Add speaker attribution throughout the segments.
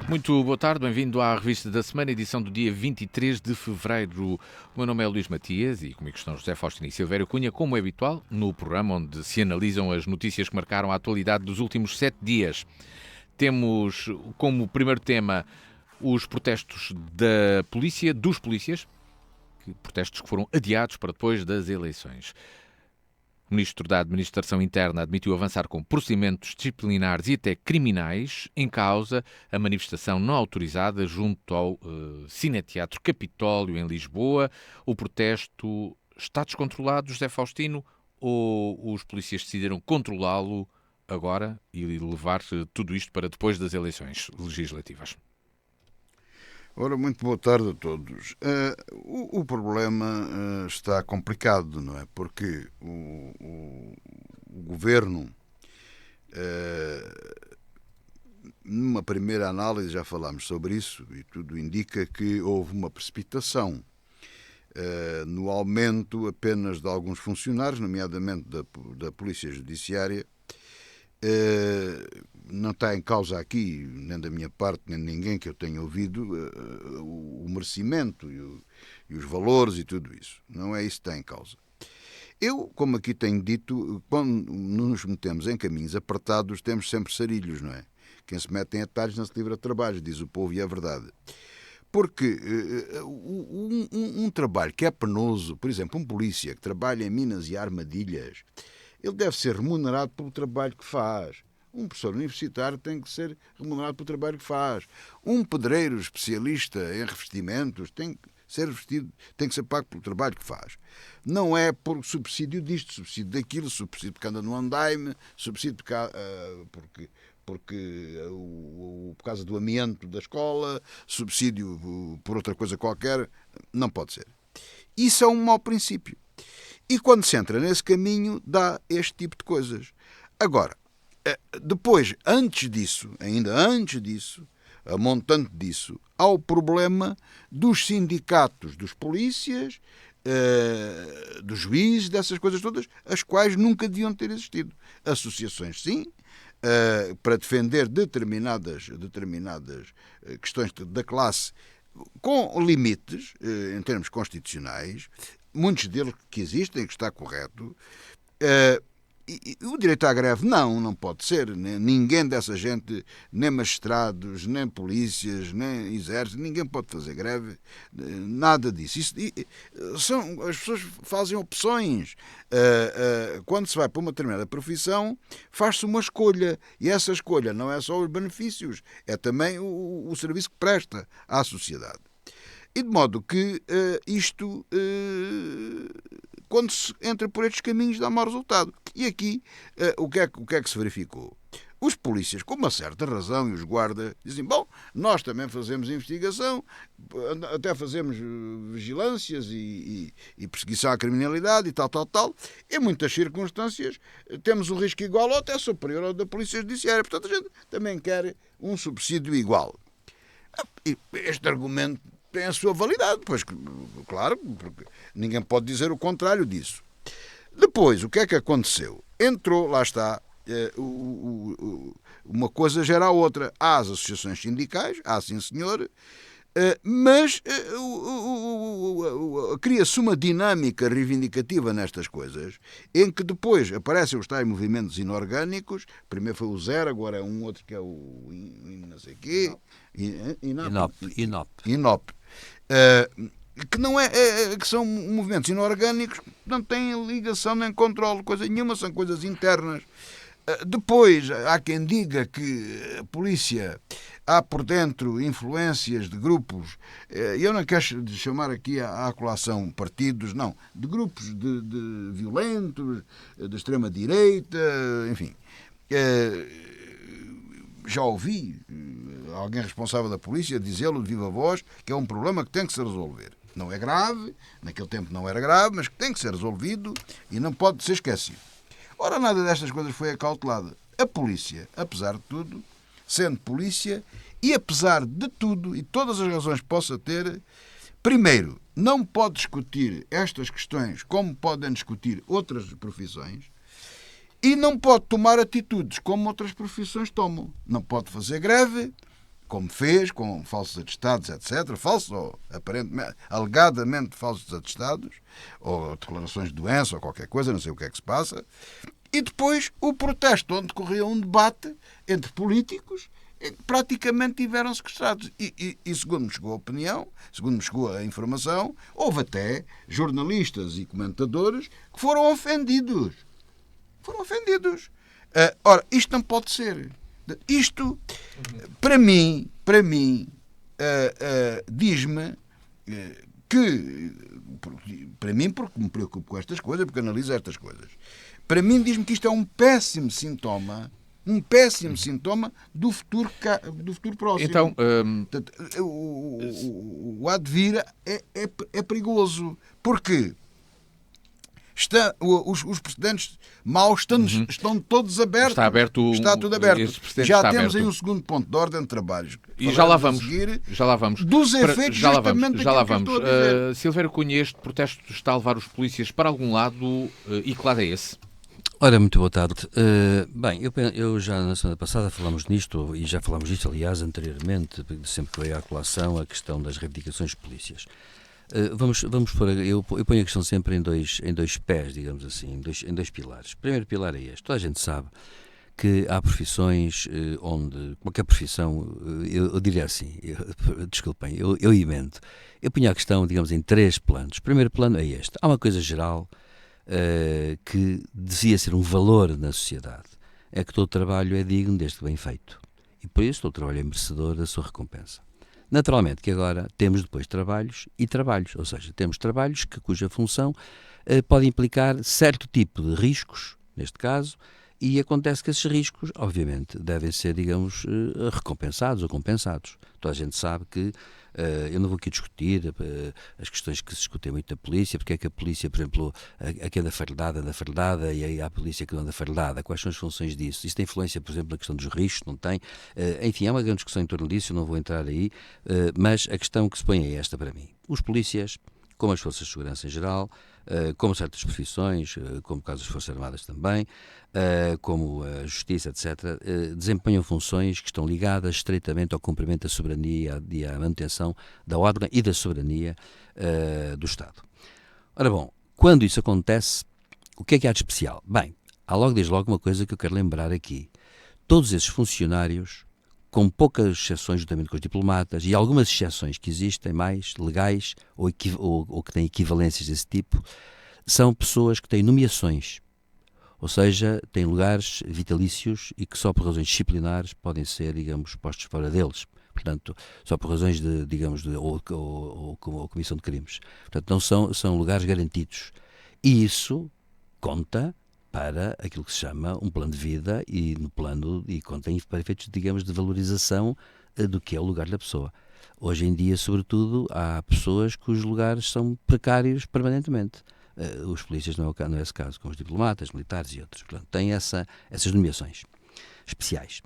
Speaker 1: Muito boa tarde, bem-vindo à Revista da Semana, edição do dia 23 de fevereiro. O meu nome é Luís Matias e comigo estão José Faustino e Silvério Cunha, como é habitual, no programa onde se analisam as notícias que marcaram a atualidade dos últimos 7 dias. Temos como primeiro tema os protestos da polícia, dos polícias, protestos que foram adiados para depois das eleições. O Ministro da Administração Interna admitiu avançar com procedimentos disciplinares e até criminais em causa a manifestação não autorizada junto ao Cineteatro Capitólio, em Lisboa. O protesto está descontrolado, José Faustino, ou os polícias decidiram controlá-lo agora e levar tudo isto para depois das eleições legislativas?
Speaker 2: Ora, muito boa tarde a todos. O problema está complicado, não é? Porque o governo, numa primeira análise, já falámos sobre isso, e tudo indica que houve uma precipitação no aumento apenas de alguns funcionários, nomeadamente da Polícia Judiciária. Não está em causa aqui, nem da minha parte, nem de ninguém que eu tenha ouvido, o merecimento e os valores e tudo isso. Não é isso que está em causa. Eu, como aqui tenho dito, quando nos metemos em caminhos apertados, temos sempre sarilhos, não é? Quem se mete em atalhos não se livra de trabalhos, diz o povo, e é verdade. Porque um trabalho que é penoso, por exemplo, um polícia que trabalha em minas e armadilhas, ele deve ser remunerado pelo trabalho que faz. Um professor universitário tem que ser remunerado pelo trabalho que faz. Um pedreiro especialista em revestimentos tem que ser pago pelo trabalho que faz. Não é por subsídio disto, subsídio daquilo, subsídio porque anda no andaime, subsídio por causa do amianto da escola, subsídio por outra coisa qualquer. Não pode ser. Isso é um mau princípio. E quando se entra nesse caminho, dá este tipo de coisas. Agora, depois, ainda antes disso, a montante disso, há o problema dos sindicatos, dos polícias, dos juízes, dessas coisas todas, as quais nunca deviam ter existido. Associações, sim, para defender determinadas questões da classe, com limites, em termos constitucionais, muitos deles que existem, que está correto. E o direito à greve não pode ser. Ninguém dessa gente, nem magistrados, nem polícias, nem exército, ninguém pode fazer greve, nada disso. As pessoas fazem opções. Quando se vai para uma determinada profissão, faz-se uma escolha, e essa escolha não é só os benefícios, é também o serviço que presta à sociedade. E de modo que quando se entra por estes caminhos, dá mau resultado. E aqui, o que é que se verificou? Os polícias, com uma certa razão, e os guardas, dizem, bom, nós também fazemos investigação, até fazemos vigilâncias e perseguição à criminalidade e tal. Em muitas circunstâncias, temos um risco igual ou até superior ao da Polícia Judiciária. Portanto, a gente também quer um subsídio igual. E este argumento tem a sua validade, pois, claro, porque ninguém pode dizer o contrário disso. Depois, o que é que aconteceu? Entrou, lá está, uma coisa gera a outra. Há as associações sindicais, sim senhor, mas cria-se uma dinâmica reivindicativa nestas coisas, em que depois aparecem os tais movimentos inorgânicos. Primeiro foi o Zero, agora é um outro que é o não sei quê, INOP. Que não que são movimentos inorgânicos, não têm ligação nem controle, coisa nenhuma, são coisas internas. Depois, há quem diga que a polícia há por dentro influências de grupos, eu não quero chamar aqui à colação partidos, não, de grupos de violentos, de extrema-direita, enfim. Já ouvi alguém responsável da polícia dizê-lo de viva voz que é um problema que tem que se resolver. Não é grave, naquele tempo não era grave, mas que tem que ser resolvido e não pode ser esquecido. Ora, nada destas coisas foi acautelada. A polícia, apesar de tudo, sendo polícia, e apesar de tudo, e todas as razões que possa ter, primeiro, não pode discutir estas questões como podem discutir outras profissões, e não pode tomar atitudes como outras profissões tomam. Não pode fazer greve, como fez, com falsos atestados, etc., falsos ou aparentemente, alegadamente falsos atestados, ou declarações de doença, ou qualquer coisa, não sei o que é que se passa, e depois o protesto, onde corria um debate entre políticos, praticamente tiveram sequestrados. E segundo me chegou a opinião, segundo me chegou a informação, houve até jornalistas e comentadores que foram ofendidos. Foram ofendidos. Ora, isto não pode ser. Isto, para mim, diz-me que, para mim, porque me preocupo com estas coisas, porque analiso estas coisas, para mim diz-me que isto é um péssimo sintoma do futuro próximo.
Speaker 1: Então,
Speaker 2: o advir é perigoso, porque os precedentes maus estão todos abertos. Está tudo aberto. Já temos aí um segundo ponto de ordem de trabalhos.
Speaker 1: E já lá vamos.
Speaker 2: Dos efeitos justamente
Speaker 1: já lá
Speaker 2: daquilo
Speaker 1: vamos.
Speaker 2: que estou a dizer.
Speaker 1: Silvério Cunha, este protesto está a levar os polícias para algum lado, e que lado é esse?
Speaker 3: Ora, muito boa tarde. Bem, eu já na semana passada falamos nisto, e já falámos disto, aliás, anteriormente, sempre que veio à colação a questão das reivindicações de polícias. Vamos pôr, eu ponho a questão sempre em dois pés, digamos assim, em dois pilares. O primeiro pilar é este. Toda a gente sabe que há profissões onde, qualquer profissão, eu diria assim, desculpem, eu emendo. Eu ponho a questão, digamos, em 3 planos. O primeiro plano é este. Há uma coisa geral que devia ser um valor na sociedade. É que todo trabalho é digno desde que bem feito. E por isso todo trabalho é merecedor da sua recompensa. Naturalmente que agora temos depois trabalhos e trabalhos, ou seja, temos trabalhos cuja função pode implicar certo tipo de riscos, neste caso, e acontece que esses riscos, obviamente, devem ser, digamos, recompensados ou compensados. Toda a gente sabe que, eu não vou aqui discutir as questões que se discutem muito na polícia, porque é que a polícia, por exemplo, aqui anda fardada, e aí há a polícia que não anda fardada, quais são as funções disso? Isso tem influência, por exemplo, na questão dos riscos, não tem? Enfim, há uma grande discussão em torno disso, eu não vou entrar aí, mas a questão que se põe é esta para mim. Os polícias, como as forças de segurança em geral, como certas profissões, como o caso das Forças Armadas também, como a Justiça, etc., desempenham funções que estão ligadas estreitamente ao cumprimento da soberania e à manutenção da ordem e da soberania do Estado. Ora bom, quando isso acontece, o que é há de especial? Bem, há desde logo uma coisa que eu quero lembrar aqui. Todos esses funcionários, com poucas exceções juntamente com os diplomatas, e algumas exceções que existem mais, legais, ou que têm equivalências desse tipo, são pessoas que têm nomeações, ou seja, têm lugares vitalícios e que só por razões disciplinares podem ser, digamos, postos fora deles. Portanto, só por razões de, digamos, ou comissão de crimes. Portanto, não são lugares garantidos. E isso conta para aquilo que se chama um plano de vida e conta para efeitos, digamos, de valorização do que é o lugar da pessoa. Hoje em dia, sobretudo, há pessoas cujos lugares são precários permanentemente. Os polícias não é esse caso, com os diplomatas, militares e outros. Portanto, têm essas nomeações especiais.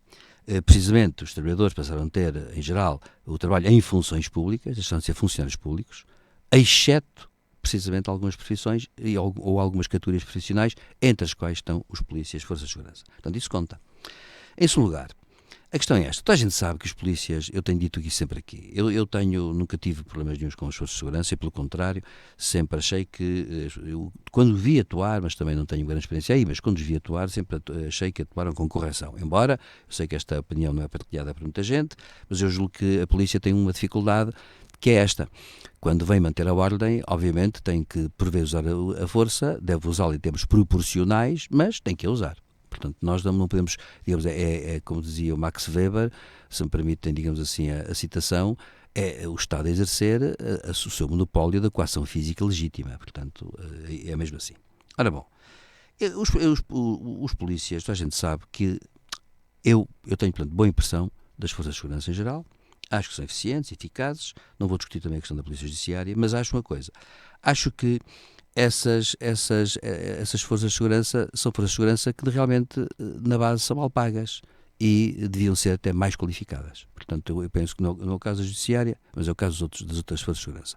Speaker 3: Precisamente, os trabalhadores passaram a ter, em geral, o trabalho em funções públicas, deixaram de ser funcionários públicos, exceto precisamente algumas profissões ou algumas categorias profissionais, entre as quais estão os polícias e forças de segurança. Portanto, isso conta. Em segundo lugar, a questão é esta. Toda a gente sabe que os polícias, eu tenho dito sempre aqui, eu nunca tive problemas nenhums com as forças de segurança e, pelo contrário, sempre achei que, quando vi atuar, mas também não tenho grande experiência aí, mas quando os vi atuar, sempre achei que atuaram com correção. Embora, eu sei que esta opinião não é partilhada por muita gente, mas eu julgo que a polícia tem uma dificuldade, que é esta. Quando vem manter a ordem, obviamente tem que, por vezes, usar a força, deve usá-la em termos proporcionais, mas tem que a usar. Portanto, nós não podemos, digamos, como dizia o Max Weber, se me permitem, digamos assim, a citação, é o Estado a exercer o seu monopólio da coação física legítima. Portanto, é mesmo assim. Ora bom, os polícias, toda a gente sabe que eu tenho, portanto, boa impressão das forças de segurança em geral, acho que são eficientes, eficazes, não vou discutir também a questão da Polícia Judiciária, mas acho uma coisa, acho que essas forças de segurança são forças de segurança que realmente, na base, são mal pagas e deviam ser até mais qualificadas. Portanto, eu penso que não é o caso da Judiciária, mas é o caso das outras forças de segurança.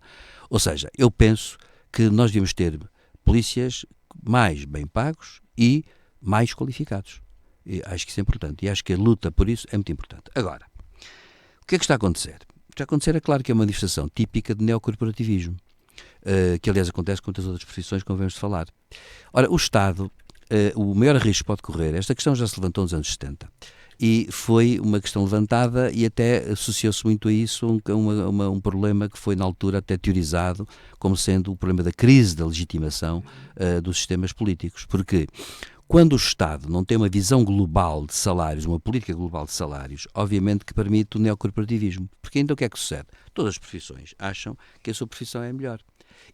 Speaker 3: Ou seja, eu penso que nós devíamos ter polícias mais bem pagos e mais qualificados. E acho que isso é importante e acho que a luta por isso é muito importante. Agora, o que é que está a acontecer? O que está a acontecer é claro que é uma manifestação típica de neocorporativismo, que aliás acontece com muitas outras profissões, como vamos falar. Ora, o Estado, o maior risco que pode correr, esta questão já se levantou nos anos 70, e foi uma questão levantada e até associou-se muito a isso um problema que foi na altura até teorizado como sendo o problema da crise da legitimação dos sistemas políticos, porque quando o Estado não tem uma visão global de salários, uma política global de salários, obviamente que permite o neocorporativismo. Porque então o que é que sucede? Todas as profissões acham que a sua profissão é a melhor.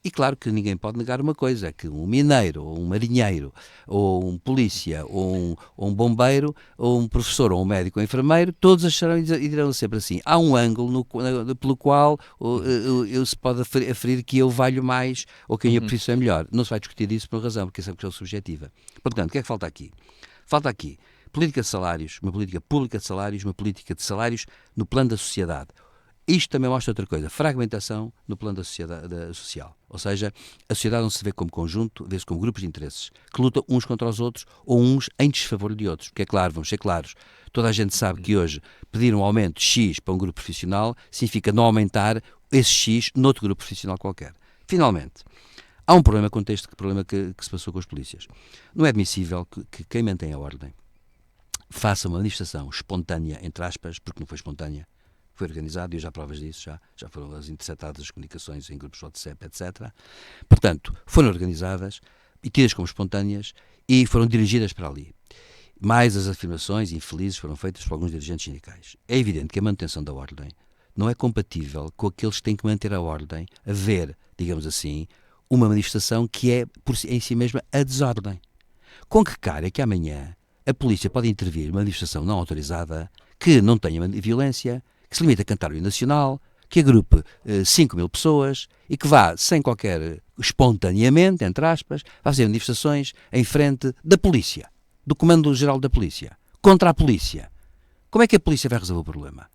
Speaker 3: E claro que ninguém pode negar uma coisa, que um mineiro, ou um marinheiro, ou um polícia, ou um bombeiro, ou um professor, ou um médico, ou um enfermeiro, todos acharão e dirão sempre assim, há um ângulo pelo qual se pode aferir que eu valho mais, ou que a minha profissão é melhor. Não se vai discutir isso por uma razão, porque essa é uma questão subjetiva. Portanto, o que é que falta aqui? Falta aqui política de salários, uma política pública de salários, uma política de salários no plano da sociedade. Isto também mostra outra coisa, fragmentação no plano da sociedade social. Ou seja, a sociedade não se vê como conjunto, vê-se como grupos de interesses, que lutam uns contra os outros ou uns em desfavor de outros. Porque é claro, vamos ser claros, toda a gente sabe que hoje pedir um aumento X para um grupo profissional significa não aumentar esse X noutro grupo profissional qualquer. Finalmente, há um problema que se passou com as polícias. Não é admissível que quem mantém a ordem faça uma manifestação espontânea, entre aspas, porque não foi espontânea, foi organizado, e já há provas disso, já foram interceptadas as comunicações em grupos WhatsApp, etc. Portanto, foram organizadas e tidas como espontâneas e foram dirigidas para ali. Mais as afirmações infelizes foram feitas por alguns dirigentes sindicais. É evidente que a manutenção da ordem não é compatível com aqueles que têm que manter a ordem, a ver, digamos assim, uma manifestação que é, em si mesma, a desordem. Com que cara é que amanhã a polícia pode intervir numa manifestação não autorizada, que não tenha violência, que se limite a cantar o hino nacional, que agrupe 5 mil pessoas e que vá, sem qualquer, espontaneamente, entre aspas, fazer manifestações em frente da polícia, do Comando-Geral da Polícia, contra a polícia. Como é que a polícia vai resolver o problema?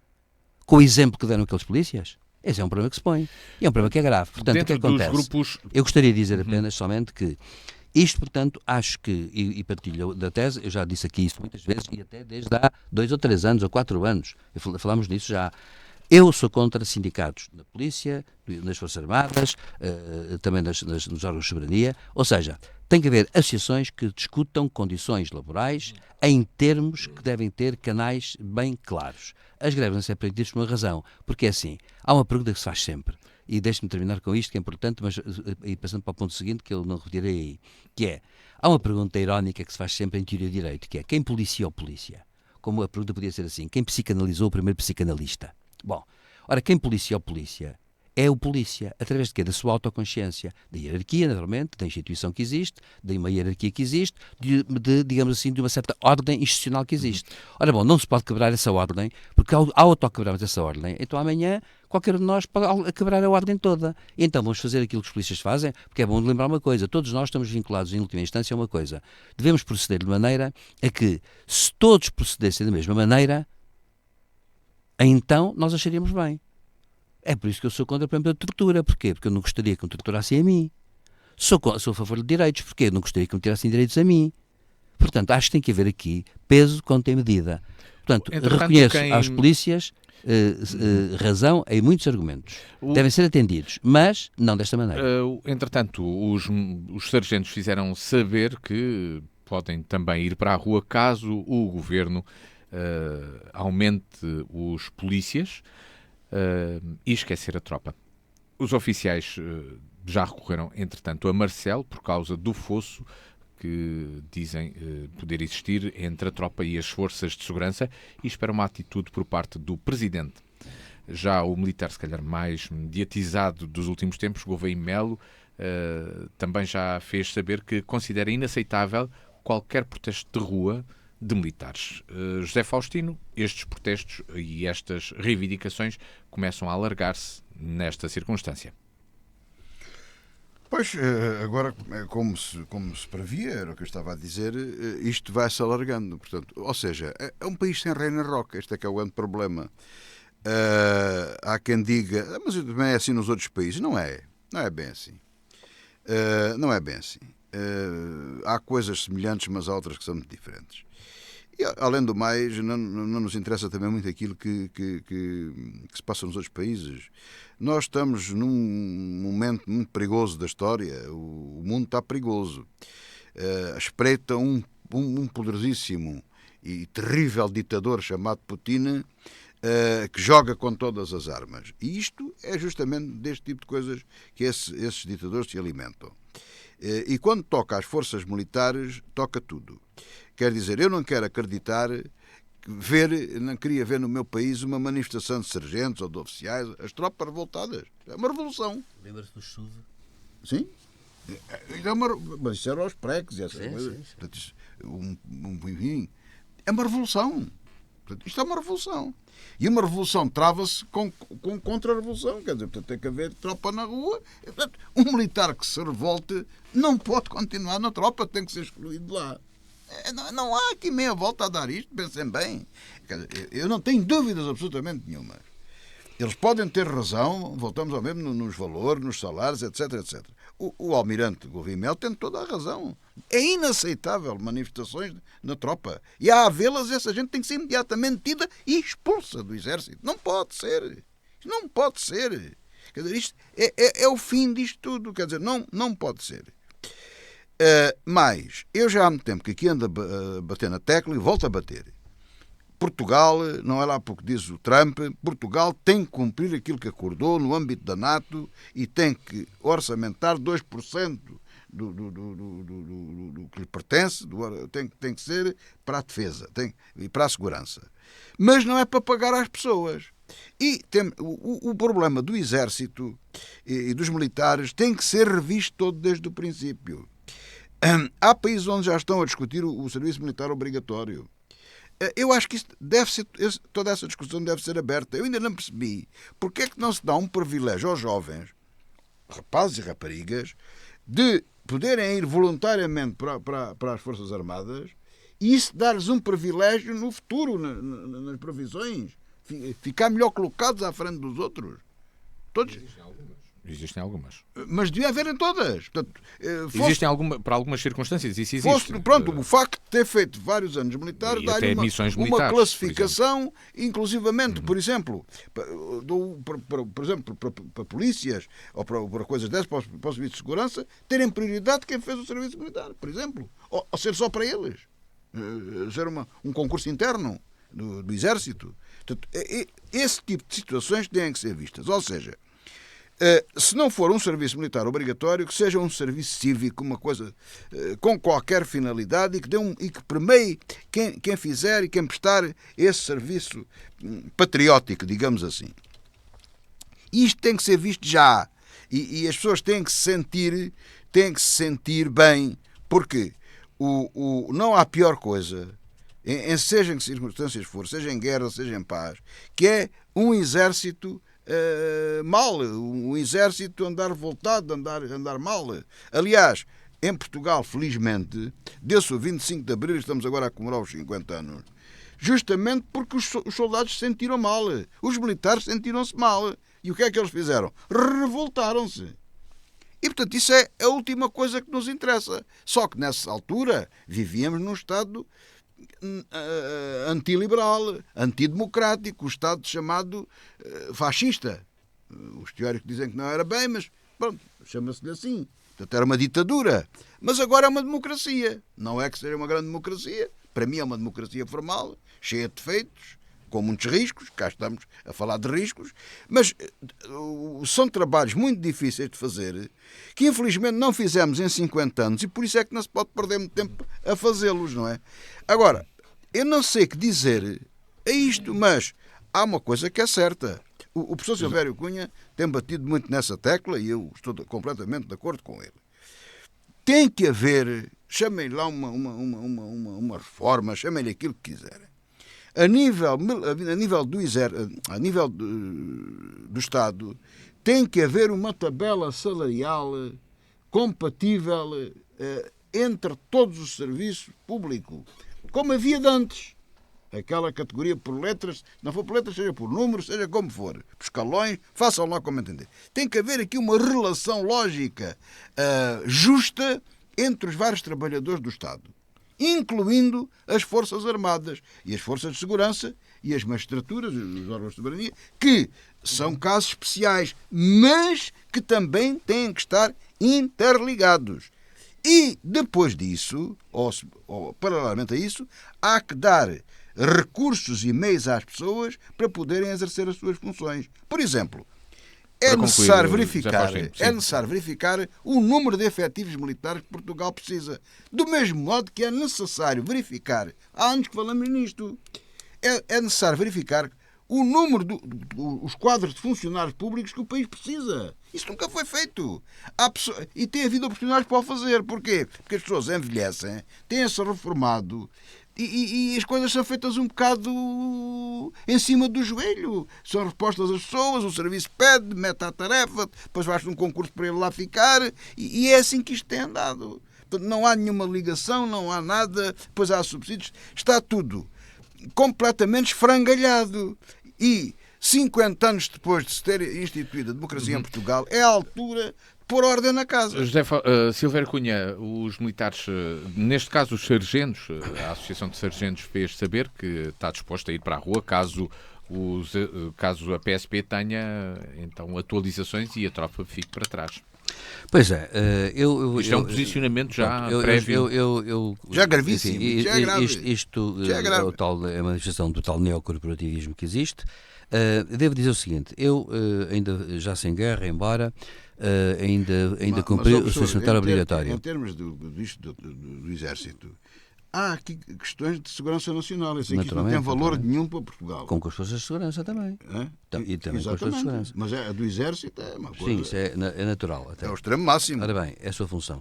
Speaker 3: Com o exemplo que deram aqueles polícias? Esse é um problema que se põe. E é um problema que é grave. Portanto,
Speaker 1: Dentro
Speaker 3: o que acontece?
Speaker 1: grupos...
Speaker 3: Eu gostaria de dizer apenas, somente, que isto, portanto, acho que, e partilho da tese, eu já disse aqui isto muitas vezes, e até desde há 2 ou 3 anos, ou 4 anos, falámos nisso já. Eu sou contra sindicatos na polícia, nas Forças Armadas, também nos órgãos de soberania, ou seja, tem que haver associações que discutam condições laborais em termos que devem ter canais bem claros. As greves não são permitidas por uma razão, porque é assim, há uma pergunta que se faz sempre, e deixe-me terminar com isto, que é importante, mas e passando para o ponto seguinte, que eu não retirei aí, que é, há uma pergunta irónica que se faz sempre em teoria de direito, que é, quem policia ou polícia? Como a pergunta podia ser assim, quem psicanalizou o primeiro psicanalista? Bom, ora, quem policia ou polícia é o polícia, através de quê? Da sua autoconsciência, da hierarquia, naturalmente, da instituição que existe, de uma hierarquia que existe, digamos assim, de uma certa ordem institucional que existe. Ora bom, não se pode quebrar essa ordem, porque ao autoquebrarmos essa ordem, então amanhã qualquer um de nós pode quebrar a ordem toda. E então vamos fazer aquilo que os polícias fazem, porque é bom lembrar uma coisa, todos nós estamos vinculados em última instância a uma coisa, devemos proceder de maneira a que, se todos procedessem da mesma maneira, então nós acharíamos bem. É por isso que eu sou contra, por exemplo, a tortura. Porquê? Porque eu não gostaria que me torturassem a mim. Sou a favor de direitos. Porquê? Eu não gostaria que me tirassem direitos a mim. Portanto, acho que tem que haver aqui peso contra medida. Portanto, reconheço às polícias razão em muitos argumentos. Devem ser atendidos, mas não desta maneira.
Speaker 1: Entretanto, os sargentos fizeram saber que podem também ir para a rua caso o governo aumente os polícias e esquecer a tropa. Os oficiais já recorreram, entretanto, a Marcelo por causa do fosso que dizem poder existir entre a tropa e as forças de segurança e esperam uma atitude por parte do Presidente. Já o militar, se calhar mais mediatizado dos últimos tempos, Gouveia Melo, também já fez saber que considera inaceitável qualquer protesto de rua de militares. José Faustino, estes protestos e estas reivindicações começam a alargar-se nesta circunstância.
Speaker 2: Pois, agora, como se previa, era o que eu estava a dizer, isto vai-se alargando. Portanto, ou seja, é um país sem rei na roca, este é que é o grande problema. Há quem diga, mas também é assim nos outros países. Não é bem assim. Não é bem assim. Há coisas semelhantes, mas há outras que são muito diferentes. E, além do mais, não nos interessa também muito aquilo que se passa nos outros países. Nós estamos num momento muito perigoso da história. O mundo está perigoso. Espreita um poderosíssimo e terrível ditador chamado Putin, que joga com todas as armas. E isto é justamente deste tipo de coisas que esses ditadores se alimentam. E quando toca às forças militares, toca tudo. Quer dizer, eu não quero acreditar, não queria ver no meu país uma manifestação de sargentos ou de oficiais, as tropas revoltadas. É uma revolução.
Speaker 3: Lembra-se do SUV?
Speaker 2: Sim. Mas isso era aos preques e essas coisas.
Speaker 3: Sim.
Speaker 2: Portanto, enfim, é uma revolução. Portanto, isto é uma revolução. E uma revolução trava-se com contra-revolução. Quer dizer, portanto, tem que haver tropa na rua. Portanto, um militar que se revolte não pode continuar na tropa, tem que ser excluído de lá. Não há aqui meia volta a dar isto, pensem bem. Quer dizer, eu não tenho dúvidas absolutamente nenhuma. Eles podem ter razão, voltamos ao mesmo nos valores, nos salários, etc, etc. O almirante Gouveia Melo tem toda a razão. É inaceitável manifestações na tropa. E a havê-las, essa gente tem que ser imediatamente tida e expulsa do exército. Não pode ser. Não pode ser. Quer dizer, isto é o fim disto tudo. Quer dizer, não pode ser. Mas eu já há muito tempo que aqui ando a bater na tecla e volto a bater. Portugal, não é lá porque diz o Trump, Portugal tem que cumprir aquilo que acordou no âmbito da NATO e tem que orçamentar 2% do que lhe pertence, tem que ser para a defesa e para a segurança. Mas não é para pagar às pessoas. E o problema do exército e dos militares tem que ser revisto todo desde o princípio. Há países onde já estão a discutir o serviço militar obrigatório. Eu acho que toda essa discussão deve ser aberta. Eu ainda não percebi porque é que não se dá um privilégio aos jovens, rapazes e raparigas, de poderem ir voluntariamente para as Forças Armadas e isso dar-lhes um privilégio no futuro, nas provisões, ficar melhor colocados à frente dos outros. Todos.
Speaker 1: Existem algumas.
Speaker 2: Mas devia haver em todas. Portanto,
Speaker 1: Existem para algumas circunstâncias, isso existe.
Speaker 2: O facto de ter feito vários anos militares dá-lhe uma classificação, inclusivamente, por exemplo, para polícias ou para coisas dessas, para o serviço de segurança, terem prioridade quem fez o serviço militar, por exemplo. Ou ser só para eles. Ser um concurso interno do Exército. Portanto, esse tipo de situações têm que ser vistas. Ou seja, se não for um serviço militar obrigatório, que seja um serviço cívico, uma coisa com qualquer finalidade e que permeie quem fizer e quem prestar esse serviço patriótico, digamos assim. Isto tem que ser visto já. E as pessoas têm que se sentir bem, porque não há pior coisa, seja em que circunstâncias for, seja em guerra, seja em paz, que é um exército um exército andar revoltado, andar mal. Aliás, em Portugal, felizmente, deu-se o 25 de Abril, estamos agora a comemorar os 50 anos, justamente porque os soldados se sentiram mal, os militares sentiram-se mal. E o que é que eles fizeram? Revoltaram-se. E, portanto, isso é a última coisa que nos interessa. Só que, nessa altura, vivíamos num Estado antiliberal, antidemocrático, o Estado chamado fascista. Os teóricos dizem que não era bem, mas pronto, chama-se-lhe assim. Portanto, era uma ditadura. Mas agora é uma democracia. Não é que seja uma grande democracia. Para mim é uma democracia formal, cheia de defeitos, com muitos riscos. Cá estamos a falar de riscos. Mas são trabalhos muito difíceis de fazer, que infelizmente não fizemos em 50 anos e por isso é que não se pode perder muito tempo a fazê-los, não é? Agora, eu não sei o que dizer a isto, mas há uma coisa que é certa. O professor Silvério Cunha tem batido muito nessa tecla e eu estou completamente de acordo com ele. Tem que haver, chamem-lhe lá uma reforma, chamem-lhe aquilo que quiserem. A nível do Estado, tem que haver uma tabela salarial compatível entre todos os serviços públicos, como havia de antes. Aquela categoria por letras, não for por letras, seja por números, seja como for, por escalões, façam lá como entender. Tem que haver aqui uma relação lógica, justa, entre os vários trabalhadores do Estado. incluindo as Forças Armadas e as Forças de Segurança e as magistraturas, os órgãos de soberania, que são casos especiais, mas que também têm que estar interligados. E depois disso, ou paralelamente a isso, há que dar recursos e meios às pessoas para poderem exercer as suas funções. Por exemplo, é necessário verificar o número de efetivos militares que Portugal precisa. Do mesmo modo que é necessário verificar, há anos que falamos nisto, é necessário verificar o número os quadros de funcionários públicos que o país precisa. Isso nunca foi feito. E tem havido oportunidades para o fazer. Porquê? Porque as pessoas envelhecem, têm-se reformado e as coisas são feitas um bocado em cima do joelho. São respostas às pessoas, o serviço pede, mete a tarefa, depois vais num concurso para ele lá ficar e é assim que isto tem andado. Portanto, não há nenhuma ligação, não há nada, depois há subsídios, está tudo completamente esfrangalhado. E 50 anos depois de se ter instituído a democracia em Portugal, é a altura de pôr ordem na casa.
Speaker 1: José Silvério Cunha, os militares, neste caso os sargentos, a Associação de Sargentos fez saber que está disposta a ir para a rua caso a PSP tenha então atualizações e a tropa fique para trás.
Speaker 3: Pois é,
Speaker 1: isto é um posicionamento já prévio.
Speaker 2: Já gravíssimo. Já é grave.
Speaker 3: Isto é uma manifestação do tal neocorporativismo que existe. Devo dizer o seguinte, eu ainda já sem guerra, embora ainda cumpri o serviço militar obrigatório.
Speaker 2: Em termos do Exército, há aqui questões de segurança nacional. Eu sei que isto não tem valor nenhum para Portugal.
Speaker 3: Com as forças de segurança também. E também com as forças de segurança.
Speaker 2: Mas a do Exército é uma coisa...
Speaker 3: Sim, isso é natural. Até.
Speaker 2: É o extremo máximo.
Speaker 3: Ora bem, é a sua função.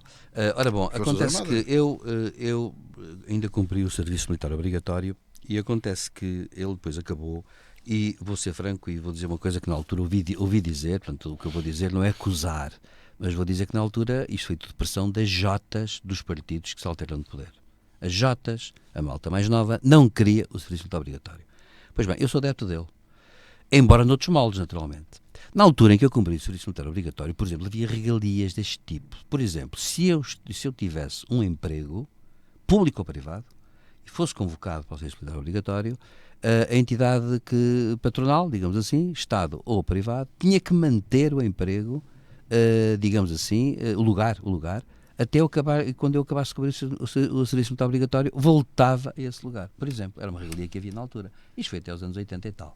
Speaker 3: Ora bom, acontece que eu ainda cumpri o serviço militar obrigatório e acontece que ele depois acabou e vou ser franco e vou dizer uma coisa que na altura ouvi dizer, portanto o que eu vou dizer não é acusar, mas vou dizer que na altura isto foi tudo pressão das jotas dos partidos que se alteram de poder. As jotas, a malta mais nova, não queria o serviço militar obrigatório. Pois bem, eu sou adepto dele. Embora noutros moldes, naturalmente. Na altura em que eu cumpri o serviço militar obrigatório, por exemplo, havia regalias deste tipo. Por exemplo, se eu tivesse um emprego, público ou privado, e fosse convocado para o serviço militar obrigatório, a entidade patronal, digamos assim, Estado ou privado, tinha que manter o emprego, digamos assim, o lugar, até quando eu acabasse de cobrir o serviço militar obrigatório, voltava a esse lugar. Por exemplo, era uma regalia que havia na altura. Isto foi até os anos 80 e tal.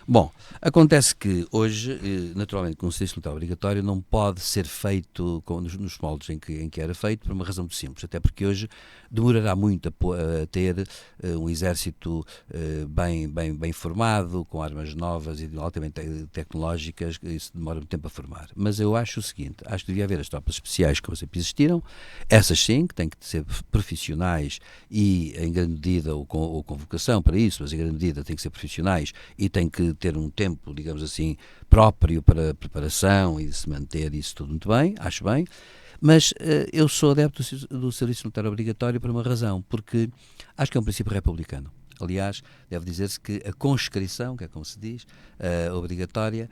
Speaker 3: Bom, acontece que hoje, naturalmente, com o serviço militar obrigatório não pode ser feito nos moldes em que era feito, por uma razão muito simples, até porque hoje demorará muito a ter um exército bem formado, com armas novas e altamente tecnológicas, isso demora muito tempo a formar. Mas eu acho o seguinte, acho que devia haver as tropas especiais que sempre existiram, essas sim, que têm que ser profissionais e em grande medida, ou convocação para isso, mas em grande medida têm que ser profissionais e têm que ter um tempo, digamos assim, próprio para preparação e se manter isso tudo muito bem, acho bem, mas eu sou adepto do serviço militar obrigatório por uma razão, porque acho que é um princípio republicano. Aliás, deve dizer-se que a conscrição, que é como se diz, obrigatória,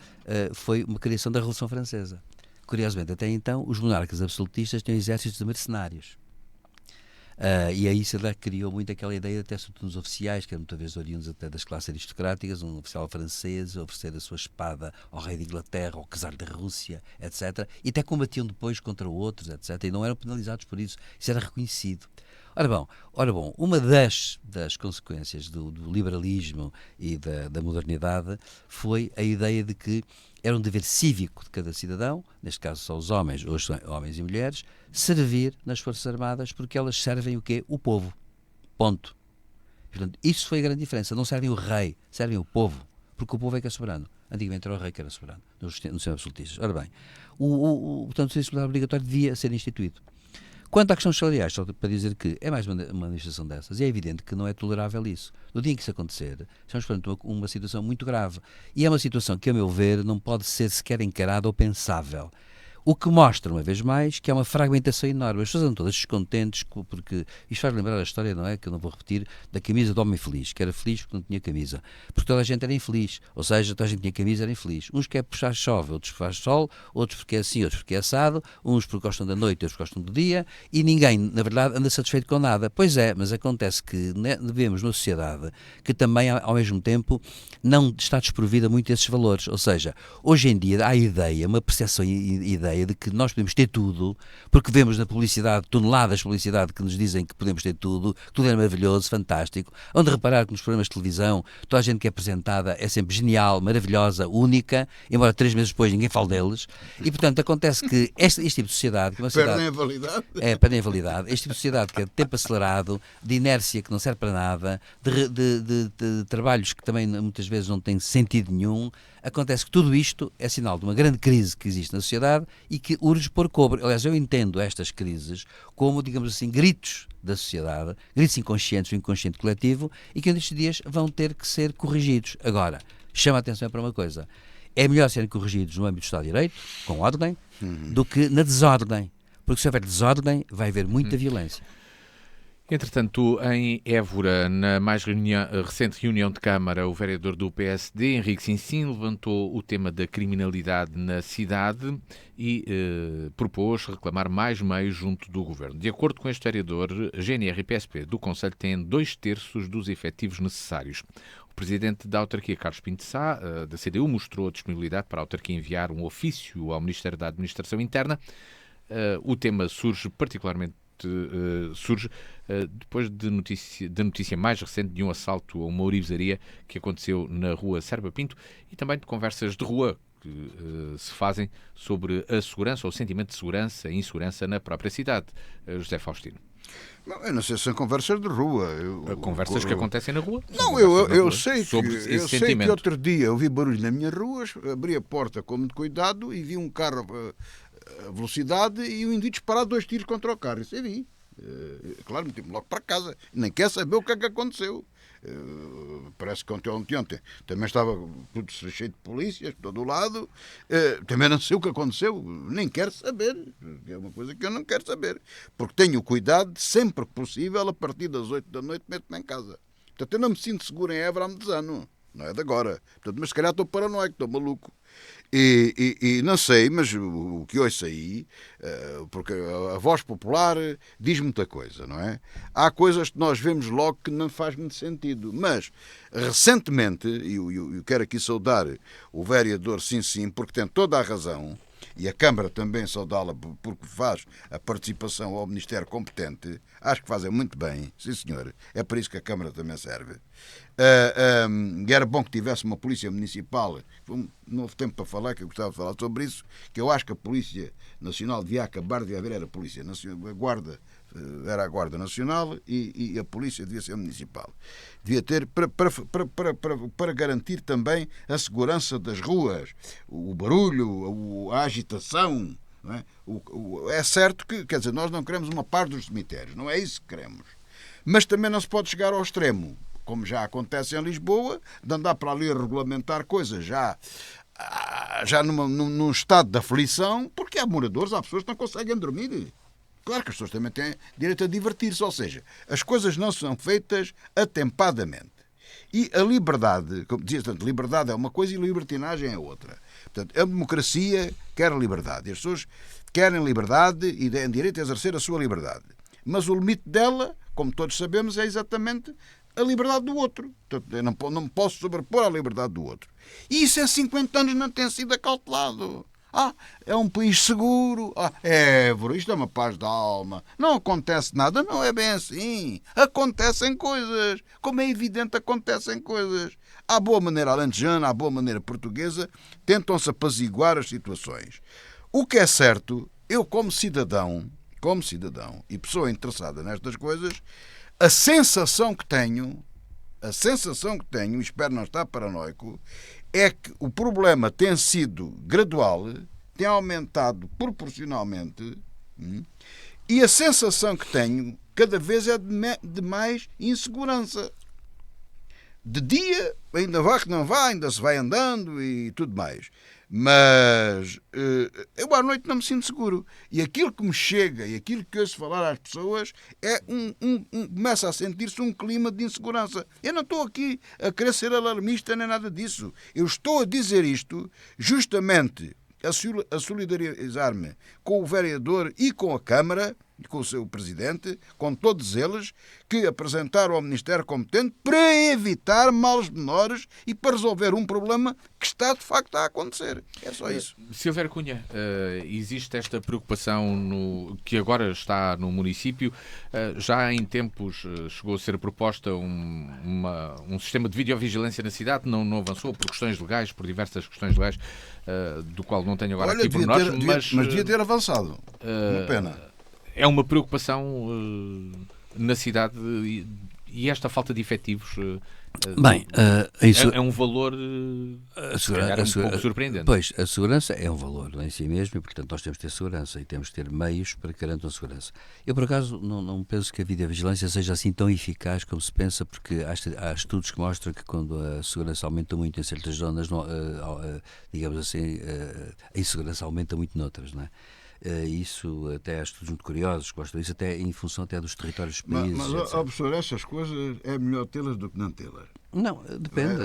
Speaker 3: foi uma criação da Revolução Francesa. Curiosamente, até então, os monarcas absolutistas têm exércitos de mercenários. E aí se criou muito aquela ideia, até sobretudo nos oficiais, que eram muitas vezes oriundos até das classes aristocráticas, um oficial francês oferecer a sua espada ao rei de Inglaterra, ao czar da Rússia, etc. E até combatiam depois contra outros, etc. E não eram penalizados por isso. Isso era reconhecido. Ora bom, uma das consequências do liberalismo e da modernidade foi a ideia de que era um dever cívico de cada cidadão, neste caso só os homens, hoje são homens e mulheres, servir nas Forças Armadas porque elas servem o quê? O povo. Ponto. E, portanto, isso foi a grande diferença. Não servem o rei, servem o povo. Porque o povo é que é soberano. Antigamente era o rei que era soberano, no sistema absolutista. Ora bem, portanto, o serviço militar obrigatório devia ser instituído. Quanto à questão salariais, só para dizer que é mais uma manifestação dessas, e é evidente que não é tolerável isso. No dia em que isso acontecer, estamos perante uma situação muito grave. E é uma situação que, a meu ver, não pode ser sequer encarada ou pensável. O que mostra, uma vez mais, que há uma fragmentação enorme. As pessoas andam todas descontentes, porque isto faz lembrar a história, não é? Que eu não vou repetir, da camisa do homem feliz, que era feliz porque não tinha camisa. Porque toda a gente era infeliz. Ou seja, toda a gente tinha camisa, era infeliz. Uns querem puxar chove, outros faz sol, outros porque é assim, outros porque é assado, uns porque gostam da noite, outros gostam do dia, e ninguém, na verdade, anda satisfeito com nada. Pois é, mas acontece que vivemos numa sociedade que também, ao mesmo tempo, não está desprovida muito desses valores. Ou seja, hoje em dia há a ideia, uma percepção e ideia de que nós podemos ter tudo, porque vemos na publicidade, toneladas de publicidade que nos dizem que podemos ter tudo, que tudo é maravilhoso, fantástico. Onde reparar que nos programas de televisão toda a gente que é apresentada é sempre genial, maravilhosa, única, embora 3 meses depois ninguém fale deles. E, portanto, acontece que este tipo de sociedade... Que é uma sociedade,
Speaker 2: perdem a validade.
Speaker 3: Perdem a validade. Este tipo de sociedade que é de tempo acelerado, de inércia que não serve para nada, de trabalhos que também muitas vezes não têm sentido nenhum. Acontece que tudo isto é sinal de uma grande crise que existe na sociedade e que urge pôr cobre. Aliás, eu entendo estas crises como, digamos assim, gritos da sociedade, gritos inconscientes, do inconsciente coletivo, e que nestes dias vão ter que ser corrigidos. Agora, chama a atenção para uma coisa: é melhor serem corrigidos no âmbito do Estado de Direito, com ordem, do que na desordem. Porque se houver desordem, vai haver muita violência.
Speaker 1: Entretanto, em Évora, na mais recente reunião de Câmara, o vereador do PSD, Henrique Sinsim, levantou o tema da criminalidade na cidade e propôs reclamar mais meios junto do Governo. De acordo com este vereador, GNR e PSP do Conselho têm 2/3 dos efetivos necessários. O presidente da autarquia, Carlos Pinto de Sá, da CDU, mostrou a disponibilidade para a autarquia enviar um ofício ao Ministério da Administração Interna. O tema surge depois da notícia mais recente de um assalto a uma ourivesaria que aconteceu na rua Serba Pinto e também de conversas de rua que se fazem sobre a segurança, ou o sentimento de segurança e insegurança na própria cidade. José Faustino.
Speaker 2: Não, eu não sei se são conversas de rua.
Speaker 1: Conversas que acontecem na rua?
Speaker 2: Não, eu sei que outro dia eu vi barulho na minha rua, abri a porta com muito cuidado e vi um carro a velocidade e o indivíduo disparar 2 tiros contra o carro. Isso eu vi. Claro, meti-me logo para casa. Nem quer saber o que é que aconteceu. Parece que ontem também estava tudo cheio de polícias, de todo o lado. Também não sei o que aconteceu. Nem quero saber. É uma coisa que eu não quero saber. Porque tenho cuidado, sempre que possível, a partir das 8 da noite, meto-me em casa. Portanto, eu não me sinto seguro em Évora há muitos anos. Não é de agora. Portanto, mas se calhar estou paranoico, estou maluco. E não sei, mas o que ouço aí, porque a voz popular diz muita coisa, não é? Há coisas que nós vemos logo que não faz muito sentido. Mas, recentemente, e eu quero aqui saudar o vereador Sinsim, porque tem toda a razão, e a Câmara também saudá-la porque faz a participação ao Ministério competente, acho que fazem muito bem, sim senhor, é para isso que a Câmara também serve. E era bom que tivesse uma polícia municipal, não houve tempo para falar, que eu gostava de falar sobre isso, que eu acho que a Polícia Nacional devia acabar de haver, era a Polícia Nacional, a Guarda, era a Guarda Nacional e a Polícia devia ser municipal. Devia ter para garantir também a segurança das ruas, o barulho, a agitação. Não é? É certo que, quer dizer, nós não queremos uma paz dos cemitérios, não é isso que queremos. Mas também não se pode chegar ao extremo, como já acontece em Lisboa, de andar para ali a regulamentar coisas já num estado de aflição, porque há moradores, há pessoas que não conseguem dormir. Claro que as pessoas também têm direito a divertir-se, ou seja, as coisas não são feitas atempadamente. E a liberdade, como dizia, portanto, liberdade é uma coisa e libertinagem é outra. Portanto, a democracia quer liberdade. E as pessoas querem liberdade e têm direito a exercer a sua liberdade. Mas o limite dela, como todos sabemos, é exatamente a liberdade do outro. Portanto, eu não me posso sobrepor à liberdade do outro. E isso em 50 anos não tem sido acautelado. É um país seguro. Évora, isto é uma paz da alma. Não acontece nada. Não é bem assim. Acontecem coisas. Como é evidente, acontecem coisas. À boa maneira alentejana, à boa maneira portuguesa, tentam-se apaziguar as situações. O que é certo, eu como cidadão e pessoa interessada nestas coisas, a sensação que tenho, e espero não estar paranoico, é que o problema tem sido gradual, tem aumentado proporcionalmente, e a sensação que tenho cada vez é de mais insegurança. De dia, ainda vá que não vá, ainda se vai andando e tudo mais. Mas eu à noite não me sinto seguro. E aquilo que me chega e aquilo que ouço falar às pessoas é começa a sentir-se um clima de insegurança. Eu não estou aqui a querer ser alarmista nem nada disso. Eu estou a dizer isto justamente a solidarizar-me com o vereador e com a Câmara, e com o seu presidente, com todos eles, que apresentaram ao Ministério competente para evitar males menores e para resolver um problema que está de facto a acontecer. É só isso.
Speaker 1: Sr. Cunha, existe esta preocupação que agora está no município. Já em tempos chegou a ser proposta um sistema de videovigilância na cidade, não avançou por questões legais, por diversas questões legais, do qual não tenho agora aqui por nós.
Speaker 2: Mas devia ter avançado. Uma pena.
Speaker 1: É uma preocupação na cidade e esta falta de efetivos
Speaker 3: Bem, isso
Speaker 1: é um valor um pouco surpreendente.
Speaker 3: Pois, a segurança é um valor em si mesmo e, portanto, nós temos de ter segurança e temos de ter meios para que garantam a segurança. Eu, por acaso, não penso que a videovigilância seja assim tão eficaz como se pensa, porque há estudos que mostram que quando a segurança aumenta muito em certas zonas, digamos assim, a insegurança aumenta muito noutras, não é? Isso até há estudos muito curiosos que mostram isso, até em função até dos territórios dos países.
Speaker 2: Mas professor, essas coisas é melhor tê-las do que não tê-las.
Speaker 3: Não, depende.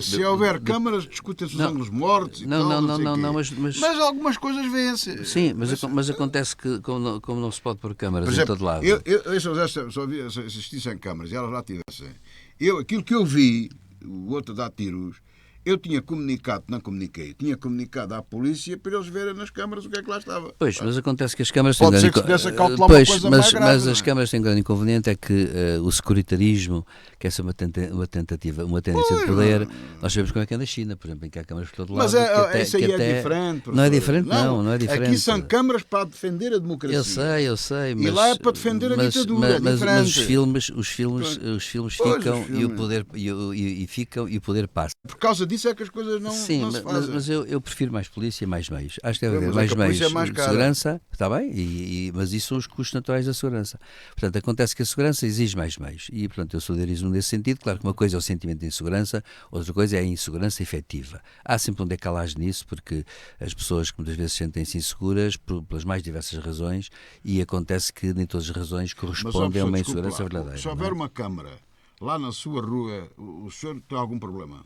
Speaker 2: Se houver câmaras, discutem-se os ângulos mortos e tal,
Speaker 3: não,
Speaker 2: mas algumas coisas vêm-se.
Speaker 3: Sim, mas acontece que como não se pode pôr câmaras em todo lado.
Speaker 2: Eu só assisti sem câmaras e elas lá tivessem. Aquilo que eu vi, o outro dá tiros, eu tinha comunicado à polícia para eles verem nas câmaras o que é que lá estava.
Speaker 3: Pois, mas acontece que as câmaras
Speaker 2: têm grande inconveniente.
Speaker 3: Mas as câmaras têm um grande inconveniente, é que o securitarismo, que essa é uma tendência de poder, nós sabemos como é que é na China, por exemplo, em que há câmaras por todo lado.
Speaker 2: Mas isso aí é diferente.
Speaker 3: Não é diferente, não é diferente.
Speaker 2: Aqui são câmaras para defender a democracia.
Speaker 3: Eu sei.
Speaker 2: Mas, e lá é para defender a ditadura.
Speaker 3: Mas os filmes ficam e o poder passa.
Speaker 2: Por causa disso é que as coisas não se fazem.
Speaker 3: Mas eu prefiro mais polícia e mais meios. Acho que deve haver mais meios de segurança, está bem, mas isso são os custos naturais da segurança. Portanto, acontece que a segurança exige mais meios. E, portanto, eu solidarizo nesse sentido. Claro que uma coisa é o sentimento de insegurança, outra coisa é a insegurança efetiva. Há sempre um decalagem nisso, porque as pessoas que muitas vezes sentem-se inseguras pelas mais diversas razões, e acontece que nem todas as razões correspondem a uma insegurança verdadeira.
Speaker 2: Se houver uma câmara lá na sua rua, o senhor tem algum problema?